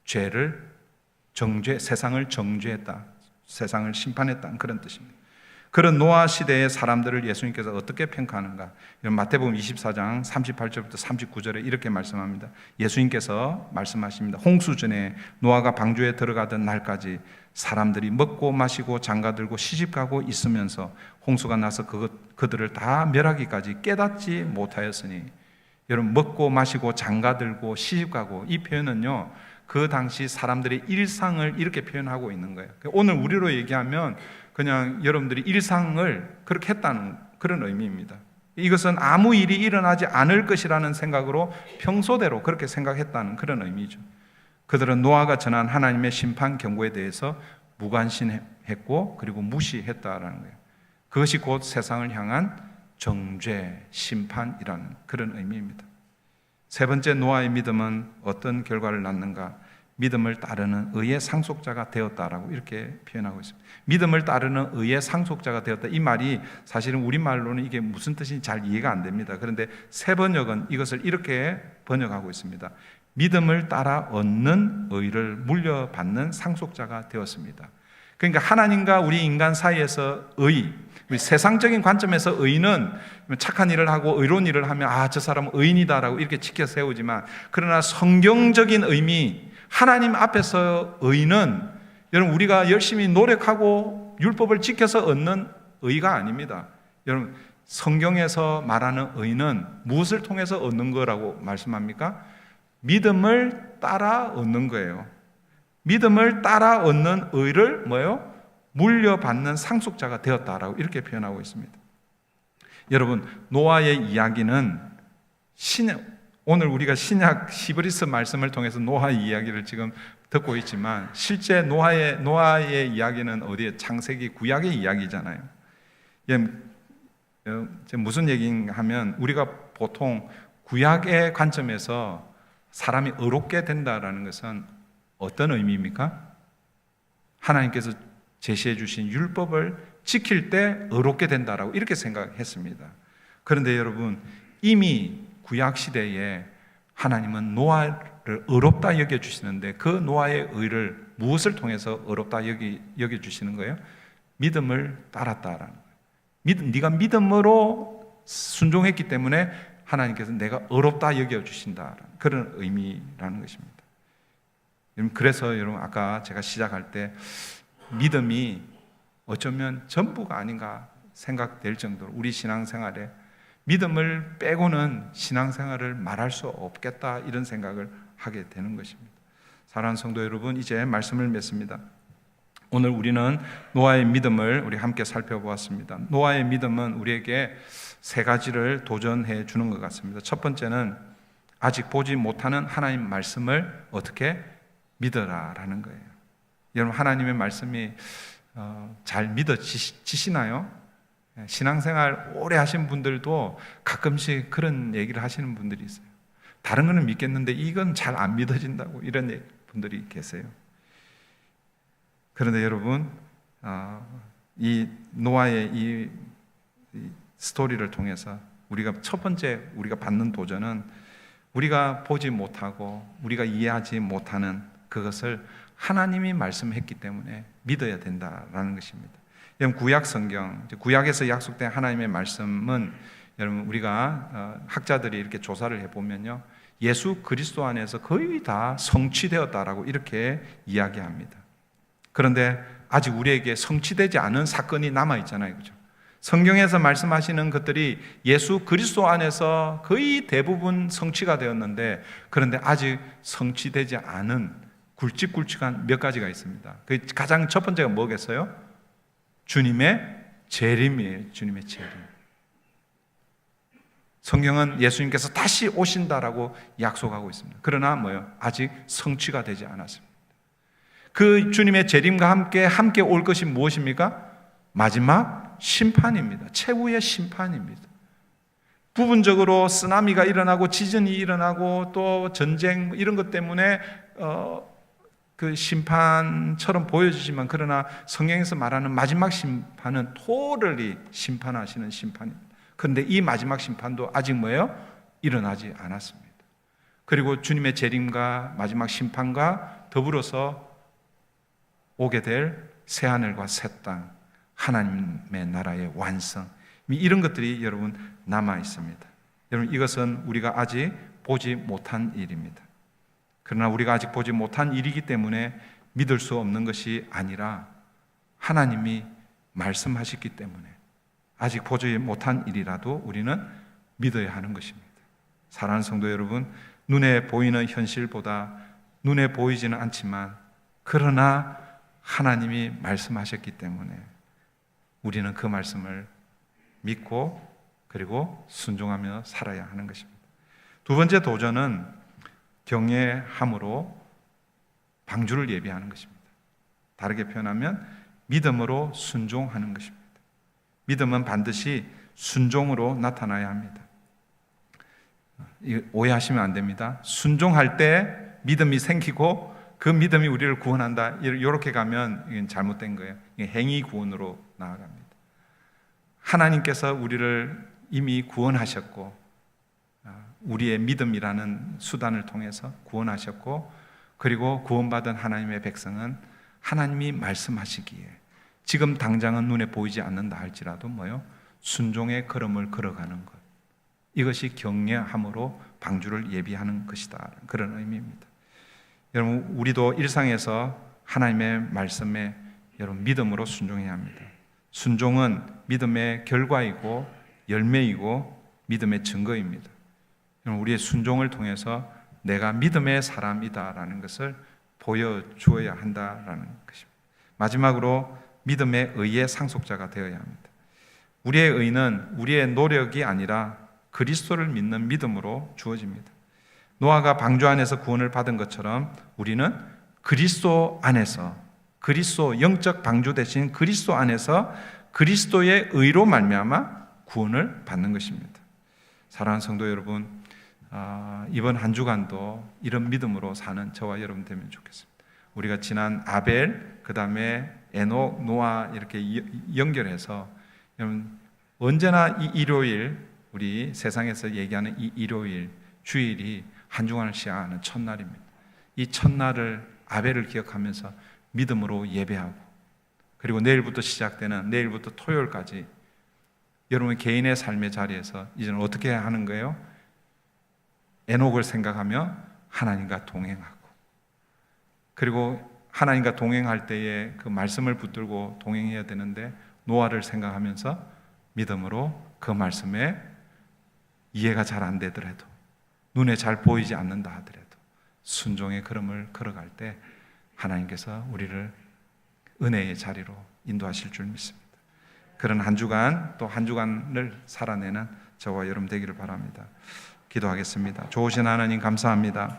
죄를 세상을 정죄했다. 세상을 심판했다는 그런 뜻입니다. 그런 노아 시대의 사람들을 예수님께서 어떻게 평가하는가? 마태복음 24장 38절부터 39절에 이렇게 말씀합니다. 예수님께서 말씀하십니다. 홍수 전에 노아가 방주에 들어가던 날까지 사람들이 먹고 마시고 장가들고 시집가고 있으면서 홍수가 나서 그들을 다 멸하기까지 깨닫지 못하였으니, 여러분, 먹고 마시고 장가들고 시집가고, 이 표현은요 그 당시 사람들의 일상을 이렇게 표현하고 있는 거예요. 오늘 우리로 얘기하면 그냥 여러분들이 일상을 그렇게 했다는 그런 의미입니다. 이것은 아무 일이 일어나지 않을 것이라는 생각으로 평소대로 그렇게 생각했다는 그런 의미죠. 그들은 노아가 전한 하나님의 심판 경고에 대해서 무관심했고 그리고 무시했다라는 거예요. 그것이 곧 세상을 향한 정죄, 심판이라는 그런 의미입니다. 세 번째, 노아의 믿음은 어떤 결과를 낳는가? 믿음을 따르는 의의 상속자가 되었다라고 이렇게 표현하고 있습니다. 믿음을 따르는 의의 상속자가 되었다. 이 말이 사실은 우리말로는 이게 무슨 뜻인지 잘 이해가 안 됩니다. 그런데 세 번역은 이것을 이렇게 번역하고 있습니다. 믿음을 따라 얻는 의를 물려받는 상속자가 되었습니다. 그러니까 하나님과 우리 인간 사이에서 의, 세상적인 관점에서 의는 착한 일을 하고 의로운 일을 하면 저 사람은 의인이다라고 이렇게 지켜 세우지만, 그러나 성경적인 의미, 하나님 앞에서 의는 여러분 우리가 열심히 노력하고 율법을 지켜서 얻는 의가 아닙니다. 여러분, 성경에서 말하는 의는 무엇을 통해서 얻는 거라고 말씀합니까? 믿음을 따라 얻는 거예요. 믿음을 따라 얻는 의를 뭐예요? 물려받는 상속자가 되었다라고 이렇게 표현하고 있습니다. 여러분, 노아의 이야기는 오늘 우리가 신약 히브리서 말씀을 통해서 노아의 이야기를 지금 듣고 있지만, 실제 노아의 이야기는 어디에? 창세기 구약의 이야기잖아요. 무슨 얘기인가 하면, 우리가 보통 구약의 관점에서 사람이 의롭게 된다라는 것은 어떤 의미입니까? 하나님께서 제시해 주신 율법을 지킬 때 의롭게 된다라고 이렇게 생각했습니다. 그런데 여러분, 이미 구약 시대에 하나님은 노아를 의롭다 여겨주시는데, 그 노아의 의를 무엇을 통해서 의롭다 여겨주시는 거예요? 믿음을 따랐다라는 거예요. 네가 믿음으로 순종했기 때문에 하나님께서 내가 의롭다 여겨주신다라는 그런 의미라는 것입니다. 그래서 여러분, 아까 제가 시작할 때 믿음이 어쩌면 전부가 아닌가 생각될 정도로 우리 신앙생활에 믿음을 빼고는 신앙생활을 말할 수 없겠다, 이런 생각을 하게 되는 것입니다. 사랑하는 성도 여러분, 이제 말씀을 맺습니다. 오늘 우리는 노아의 믿음을 우리 함께 살펴보았습니다. 노아의 믿음은 우리에게 세 가지를 도전해 주는 것 같습니다. 첫 번째는 아직 보지 못하는 하나님 말씀을 어떻게 믿어라라는 거예요. 여러분, 하나님의 말씀이 잘 믿어지시나요? 신앙생활 오래 하신 분들도 가끔씩 그런 얘기를 하시는 분들이 있어요. 다른 거는 믿겠는데 이건 잘 안 믿어진다고, 이런 분들이 계세요. 그런데 여러분, 이 노아의 이 스토리를 통해서 첫 번째 우리가 받는 도전은, 우리가 보지 못하고 우리가 이해하지 못하는 그것을 하나님이 말씀했기 때문에 믿어야 된다라는 것입니다. 구약 성경, 구약에서 약속된 하나님의 말씀은 여러분 우리가 학자들이 이렇게 조사를 해보면요, 예수 그리스도 안에서 거의 다 성취되었다라고 이렇게 이야기합니다. 그런데 아직 우리에게 성취되지 않은 사건이 남아있잖아요, 그죠? 성경에서 말씀하시는 것들이 예수 그리스도 안에서 거의 대부분 성취가 되었는데, 그런데 아직 성취되지 않은 굵직굵직한 몇 가지가 있습니다. 그 가장 첫 번째가 뭐겠어요? 주님의 재림이에요. 주님의 재림. 성경은 예수님께서 다시 오신다라고 약속하고 있습니다. 그러나 뭐예요? 아직 성취가 되지 않았습니다. 그 주님의 재림과 함께 올 것이 무엇입니까? 마지막 심판입니다. 최후의 심판입니다. 부분적으로 쓰나미가 일어나고 지진이 일어나고 또 전쟁 이런 것 때문에 그 심판처럼 보여지지만, 그러나 성경에서 말하는 마지막 심판은 토럴리 심판하시는 심판입니다. 그런데 이 마지막 심판도 아직 뭐예요? 일어나지 않았습니다. 그리고 주님의 재림과 마지막 심판과 더불어서 오게 될 새하늘과 새 땅, 하나님의 나라의 완성, 이런 것들이 여러분 남아 있습니다. 여러분 이것은 우리가 아직 보지 못한 일입니다. 그러나 우리가 아직 보지 못한 일이기 때문에 믿을 수 없는 것이 아니라 하나님이 말씀하셨기 때문에 아직 보지 못한 일이라도 우리는 믿어야 하는 것입니다. 사랑하는 성도 여러분, 눈에 보이는 현실보다 눈에 보이지는 않지만 그러나 하나님이 말씀하셨기 때문에 우리는 그 말씀을 믿고 그리고 순종하며 살아야 하는 것입니다. 두 번째 도전은 경외함으로 방주를 예비하는 것입니다. 다르게 표현하면 믿음으로 순종하는 것입니다. 믿음은 반드시 순종으로 나타나야 합니다. 오해하시면 안 됩니다. 순종할 때 믿음이 생기고 그 믿음이 우리를 구원한다, 이렇게 가면 이건 잘못된 거예요. 행위 구원으로 나아갑니다. 하나님께서 우리를 이미 구원하셨고 우리의 믿음이라는 수단을 통해서 구원하셨고, 그리고 구원받은 하나님의 백성은 하나님이 말씀하시기에 지금 당장은 눈에 보이지 않는다 할지라도 뭐요? 순종의 걸음을 걸어가는 것, 이것이 경외함으로 방주를 예비하는 것이다, 그런 의미입니다. 여러분 우리도 일상에서 하나님의 말씀에 여러분 믿음으로 순종해야 합니다. 순종은 믿음의 결과이고 열매이고 믿음의 증거입니다. 우리의 순종을 통해서 내가 믿음의 사람이다라는 것을 보여주어야 한다라는 것입니다. 마지막으로 믿음의 의의 상속자가 되어야 합니다. 우리의 의는 우리의 노력이 아니라 그리스도를 믿는 믿음으로 주어집니다. 노아가 방주 안에서 구원을 받은 것처럼 우리는 그리스도 안에서, 그리스도 영적 방주 대신 그리스도 안에서 그리스도의 의로 말미암아 구원을 받는 것입니다. 사랑하는 성도 여러분, 이번 한 주간도 이런 믿음으로 사는 저와 여러분 되면 좋겠습니다. 우리가 지난 아벨, 그 다음에 에녹, 노아 이렇게 연결해서 여러분 언제나 이 일요일, 우리 세상에서 얘기하는 이 일요일, 주일이 한 주간을 시작하는 첫날입니다. 이 첫날을 아벨을 기억하면서 믿음으로 예배하고, 그리고 내일부터 시작되는, 내일부터 토요일까지 여러분 개인의 삶의 자리에서 이제는 어떻게 하는 거예요? 에녹을 생각하며 하나님과 동행하고, 그리고 하나님과 동행할 때에 그 말씀을 붙들고 동행해야 되는데 노아를 생각하면서 믿음으로 그 말씀에 이해가 잘 안 되더라도, 눈에 잘 보이지 않는다 하더라도 순종의 걸음을 걸어갈 때 하나님께서 우리를 은혜의 자리로 인도하실 줄 믿습니다. 그런 한 주간, 또 한 주간을 살아내는 저와 여러분 되기를 바랍니다. 기도하겠습니다. 좋으신 하나님 감사합니다.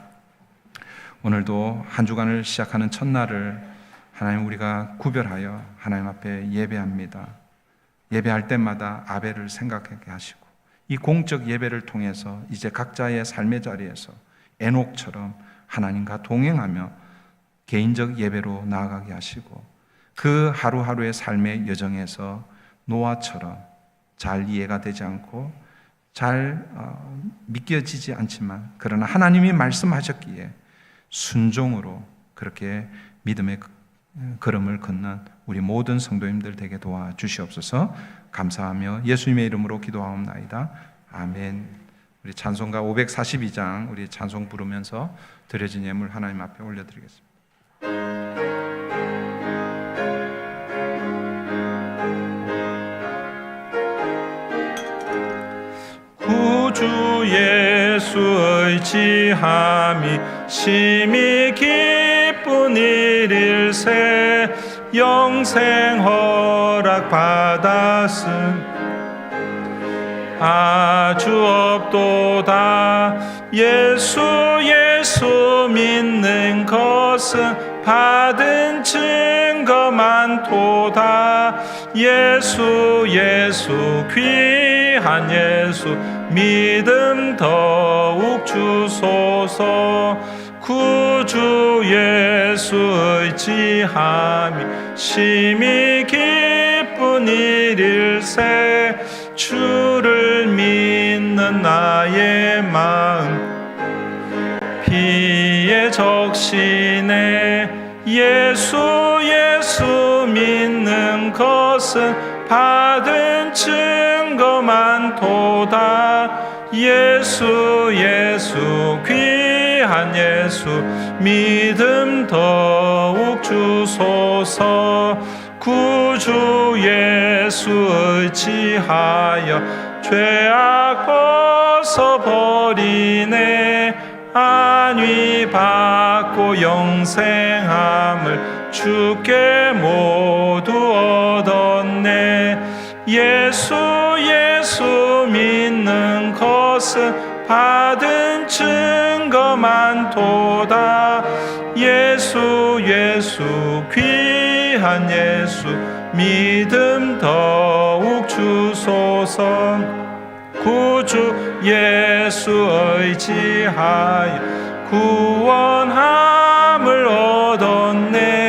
오늘도 한 주간을 시작하는 첫날을 하나님 우리가 구별하여 하나님 앞에 예배합니다. 예배할 때마다 아벨을 생각하게 하시고, 이 공적 예배를 통해서 이제 각자의 삶의 자리에서 에녹처럼 하나님과 동행하며 개인적 예배로 나아가게 하시고, 그 하루하루의 삶의 여정에서 노아처럼 잘 이해가 되지 않고 잘 믿겨지지 않지만, 그러나 하나님이 말씀하셨기에 순종으로 그렇게 믿음의 걸음을 걷는 우리 모든 성도님들 되게 도와주시옵소서. 감사하며 예수님의 이름으로 기도하옵나이다. 아멘. 우리 찬송가 542장 우리 찬송 부르면서 드려진 예물 하나님 앞에 올려드리겠습니다. 구주 예수 의지함이 심히 기쁜 일일세 영생 허락 받았음 아주 없도다. 예수 믿는 것은 받은 증거 많도다. 예수 귀한 예수 믿음 더욱 주소서. 구주 예수 의지함이 심히 기쁜 일일세 주를 믿는 나의 마음 피에 적시네. 예수 믿는 것은 받은 증거 많도다. 예수 귀한 예수 믿음 더욱 주소서. 구주 예수 의지하여 죄악 벗어버리네. 안위 받고 영생함을 주께 모두 얻었네. 예수 믿는 것은 받은 증거 많도다. 예수 귀한 예수 믿음 더욱 주소서. 구주 예수 의지하여 구원함을 얻었네.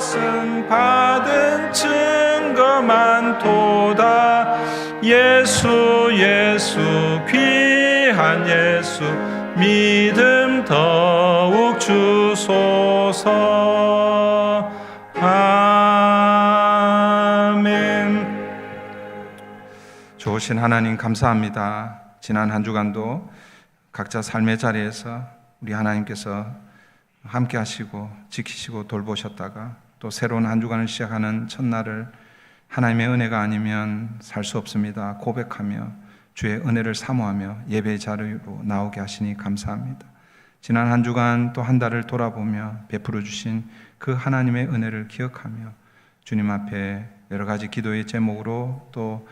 것은 받은 증거 많도다. 예수 귀한 예수 믿음 더욱 주소서. 아멘. 좋으신 하나님 감사합니다. 지난 한 주간도 각자 삶의 자리에서 우리 하나님께서 함께 하시고 지키시고 돌보셨다가 또 새로운 한 주간을 시작하는 첫날을 하나님의 은혜가 아니면 살 수 없습니다 고백하며 주의 은혜를 사모하며 예배의 자리로 나오게 하시니 감사합니다. 지난 한 주간 또 한 달을 돌아보며 베풀어 주신 그 하나님의 은혜를 기억하며 주님 앞에 여러 가지 기도의 제목으로 또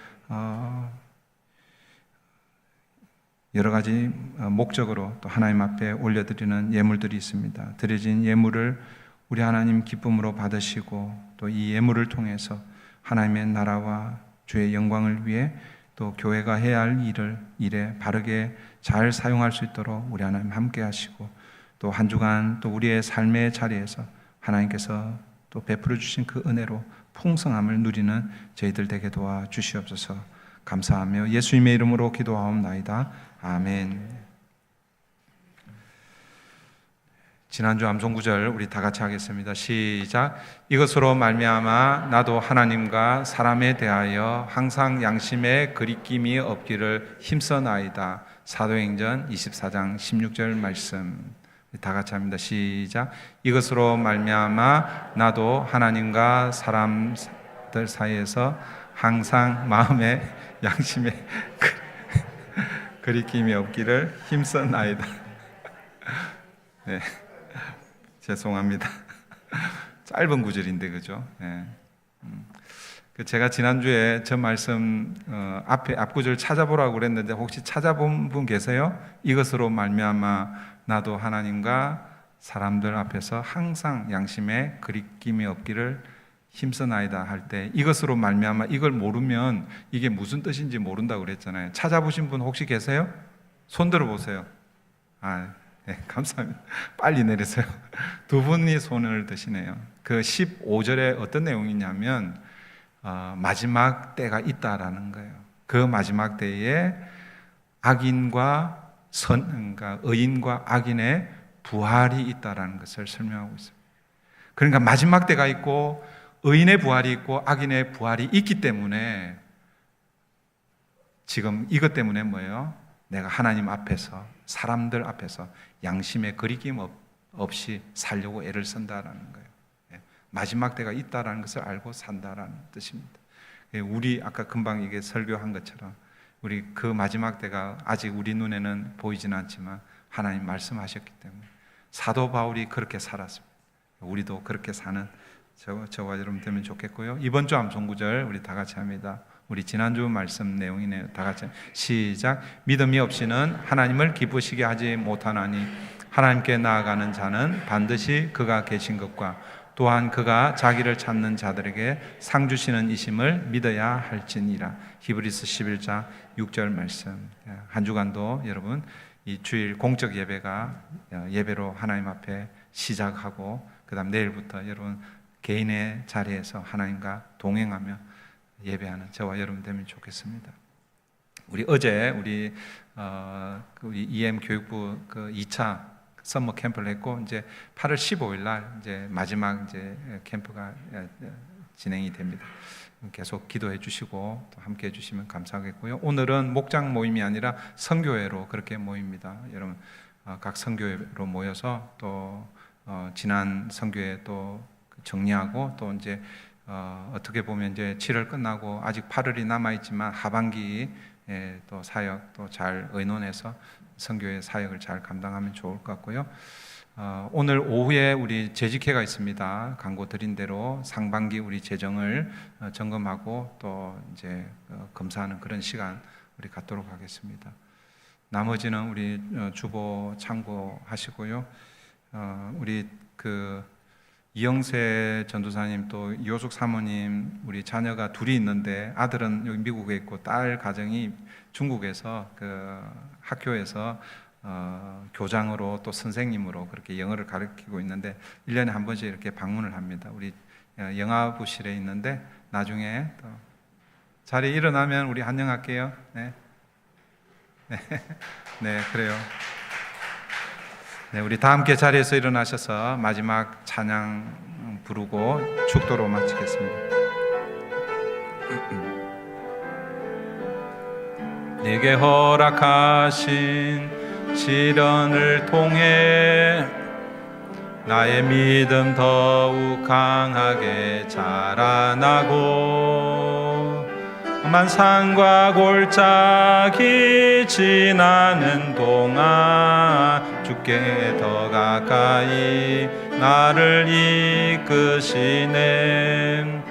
여러 가지 목적으로 또 하나님 앞에 올려드리는 예물들이 있습니다. 드려진 예물을 우리 하나님 기쁨으로 받으시고 또 이 예물을 통해서 하나님의 나라와 주의 영광을 위해 또 교회가 해야 할 일에 바르게 잘 사용할 수 있도록 우리 하나님 함께 하시고 또 한 주간 또 우리의 삶의 자리에서 하나님께서 또 베풀어 주신 그 은혜로 풍성함을 누리는 저희들 되게 도와 주시옵소서. 감사하며 예수님의 이름으로 기도하옵나이다. 아멘. 지난주 암송구절 우리 다 같이 하겠습니다. 시작. 이것으로 말미암아 나도 하나님과 사람에 대하여 항상 양심에 거리낌이 없기를 힘써나이다. 사도행전 24장 16절 말씀 다 같이 합니다. 시작. 이것으로 말미암아 나도 하나님과 사람들 사이에서 항상 마음에 양심에 거리낌이 없기를 힘써나이다. 네. 죄송합니다. 짧은 구절인데 그죠? 네. 제가 지난주에 저 말씀 앞에 앞구절 찾아보라고 그랬는데 혹시 찾아본 분 계세요? 이것으로 말미암아 나도 하나님과 사람들 앞에서 항상 양심에 거리낌이 없기를 힘써나이다 할 때 이것으로 말미암아 이걸 모르면 이게 무슨 뜻인지 모른다고 그랬잖아요. 찾아보신 분 혹시 계세요? 손 들어보세요. 네, 감사합니다. 빨리 내리세요. 두 분이 손을 드시네요. 그 15절에 어떤 내용이냐면 마지막 때가 있다라는 거예요. 그 마지막 때에 그러니까 의인과 악인의 부활이 있다라는 것을 설명하고 있습니다. 그러니까 마지막 때가 있고 의인의 부활이 있고 악인의 부활이 있기 때문에 지금 이것 때문에 뭐예요? 내가 하나님 앞에서, 사람들 앞에서 양심의 거리낌 없이 살려고 애를 쓴다라는 거예요. 마지막 때가 있다라는 것을 알고 산다라는 뜻입니다. 우리 아까 금방 이게 설교한 것처럼 우리 그 마지막 때가 아직 우리 눈에는 보이지는 않지만 하나님 말씀하셨기 때문에 사도 바울이 그렇게 살았습니다. 우리도 그렇게 사는 저와 여러분 되면 좋겠고요. 이번 주 암송구절 우리 다 같이 합니다. 우리 지난주 말씀 내용이네요. 다 같이 시작. 믿음이 없이는 하나님을 기쁘시게 하지 못하나니 하나님께 나아가는 자는 반드시 그가 계신 것과 또한 그가 자기를 찾는 자들에게 상 주시는 이심을 믿어야 할지니라. 히브리서 11장 6절 말씀. 한 주간도 여러분 이 주일 공적 예배가 예배로 하나님 앞에 시작하고 그 다음 내일부터 여러분 개인의 자리에서 하나님과 동행하며 예배하는 저와 여러분 되면 좋겠습니다. 우리 어제 우리 EM 교육부 그 2차 썸머 캠프를 했고 이제 8월 15일 날 이제 마지막 이제 캠프가 진행이 됩니다. 계속 기도해 주시고 또 함께 해 주시면 감사하겠고요. 오늘은 목장 모임이 아니라 선교회로 그렇게 모입니다. 여러분 각 선교회로 모여서 또 지난 선교회 또 정리하고 또 이제 어떻게 보면 이제 7월 끝나고 아직 8월이 남아 있지만 하반기에 또 사역 또 잘 의논해서 선교회 사역을 잘 감당하면 좋을 것 같고요. 오늘 오후에 우리 재직회가 있습니다. 광고 드린 대로 상반기 우리 재정을 점검하고 또 이제 검사하는 그런 시간 우리 갖도록 하겠습니다. 나머지는 우리 주보 참고하시고요. 우리 그 이영세 전도사님 또 이호숙 사모님 우리 자녀가 둘이 있는데 아들은 여기 미국에 있고 딸 가정이 중국에서 그 학교에서 교장으로 또 선생님으로 그렇게 영어를 가르치고 있는데 1년에 한 번씩 이렇게 방문을 합니다. 우리 영아부실에 있는데 나중에 또 자리에 일어나면 우리 환영할게요. 네, 네 그래요. 네, 우리 다 함께 자리에서 일어나셔서 마지막 찬양 부르고 축도로 마치겠습니다. 내게 허락하신 시련을 통해 나의 믿음 더욱 강하게 자라나고 험한 산과 골짜기 지나는 동안 주께 더 가까이 나를 이끄시네.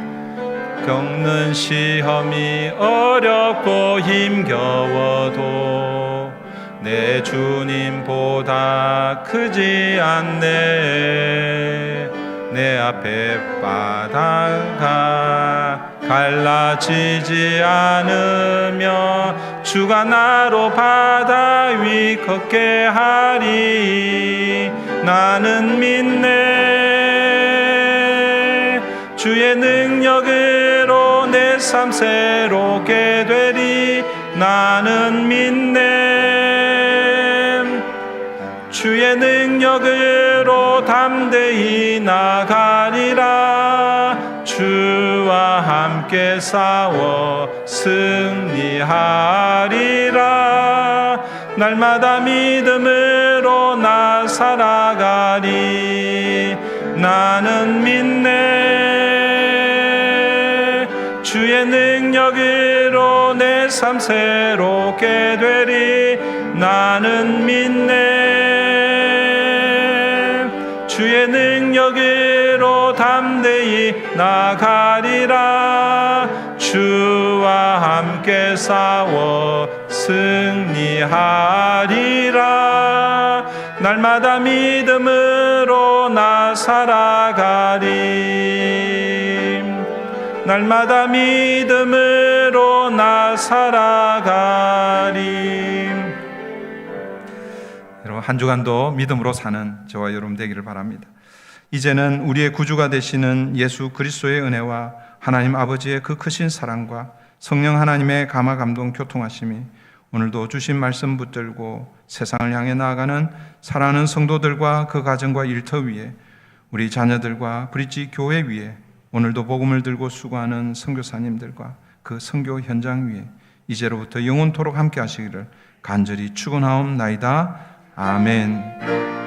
겪는 시험이 어렵고 힘겨워도 내 주님보다 크지 않네. 내 앞에 바다가 갈라지지 않으며 주가 나로 바다 위 걷게 하리. 나는 믿네. 주의 능력으로 내 삶 새롭게 되리. 나는 믿네. 주의 능력으로 담대히 나가리라. 주와 함께 싸워 승리하리라. 날마다 믿음으로 나 살아가리. 나는 믿네. 주의 능력으로 내 삶 새롭게 되리. 나는 믿네. 주의 능력으로 담대히 나가리라. 주와 함께 싸워 승리하리라. 날마다 믿음으로 나 살아가리. 날마다 믿음으로 나 살아가리. 여러분 한 주간도 믿음으로 사는 저와 여러분 되기를 바랍니다. 이제는 우리의 구주가 되시는 예수 그리스도의 은혜와 하나님 아버지의 그 크신 사랑과 성령 하나님의 감화 감동 교통하심이 오늘도 주신 말씀 붙들고 세상을 향해 나아가는 사랑하는 성도들과 그 가정과 일터 위에, 우리 자녀들과 브릿지 교회 위에, 오늘도 복음을 들고 수고하는 선교사님들과 그 선교 현장 위에 이제로부터 영원토록 함께 하시기를 간절히 축원하옵나이다. 아멘.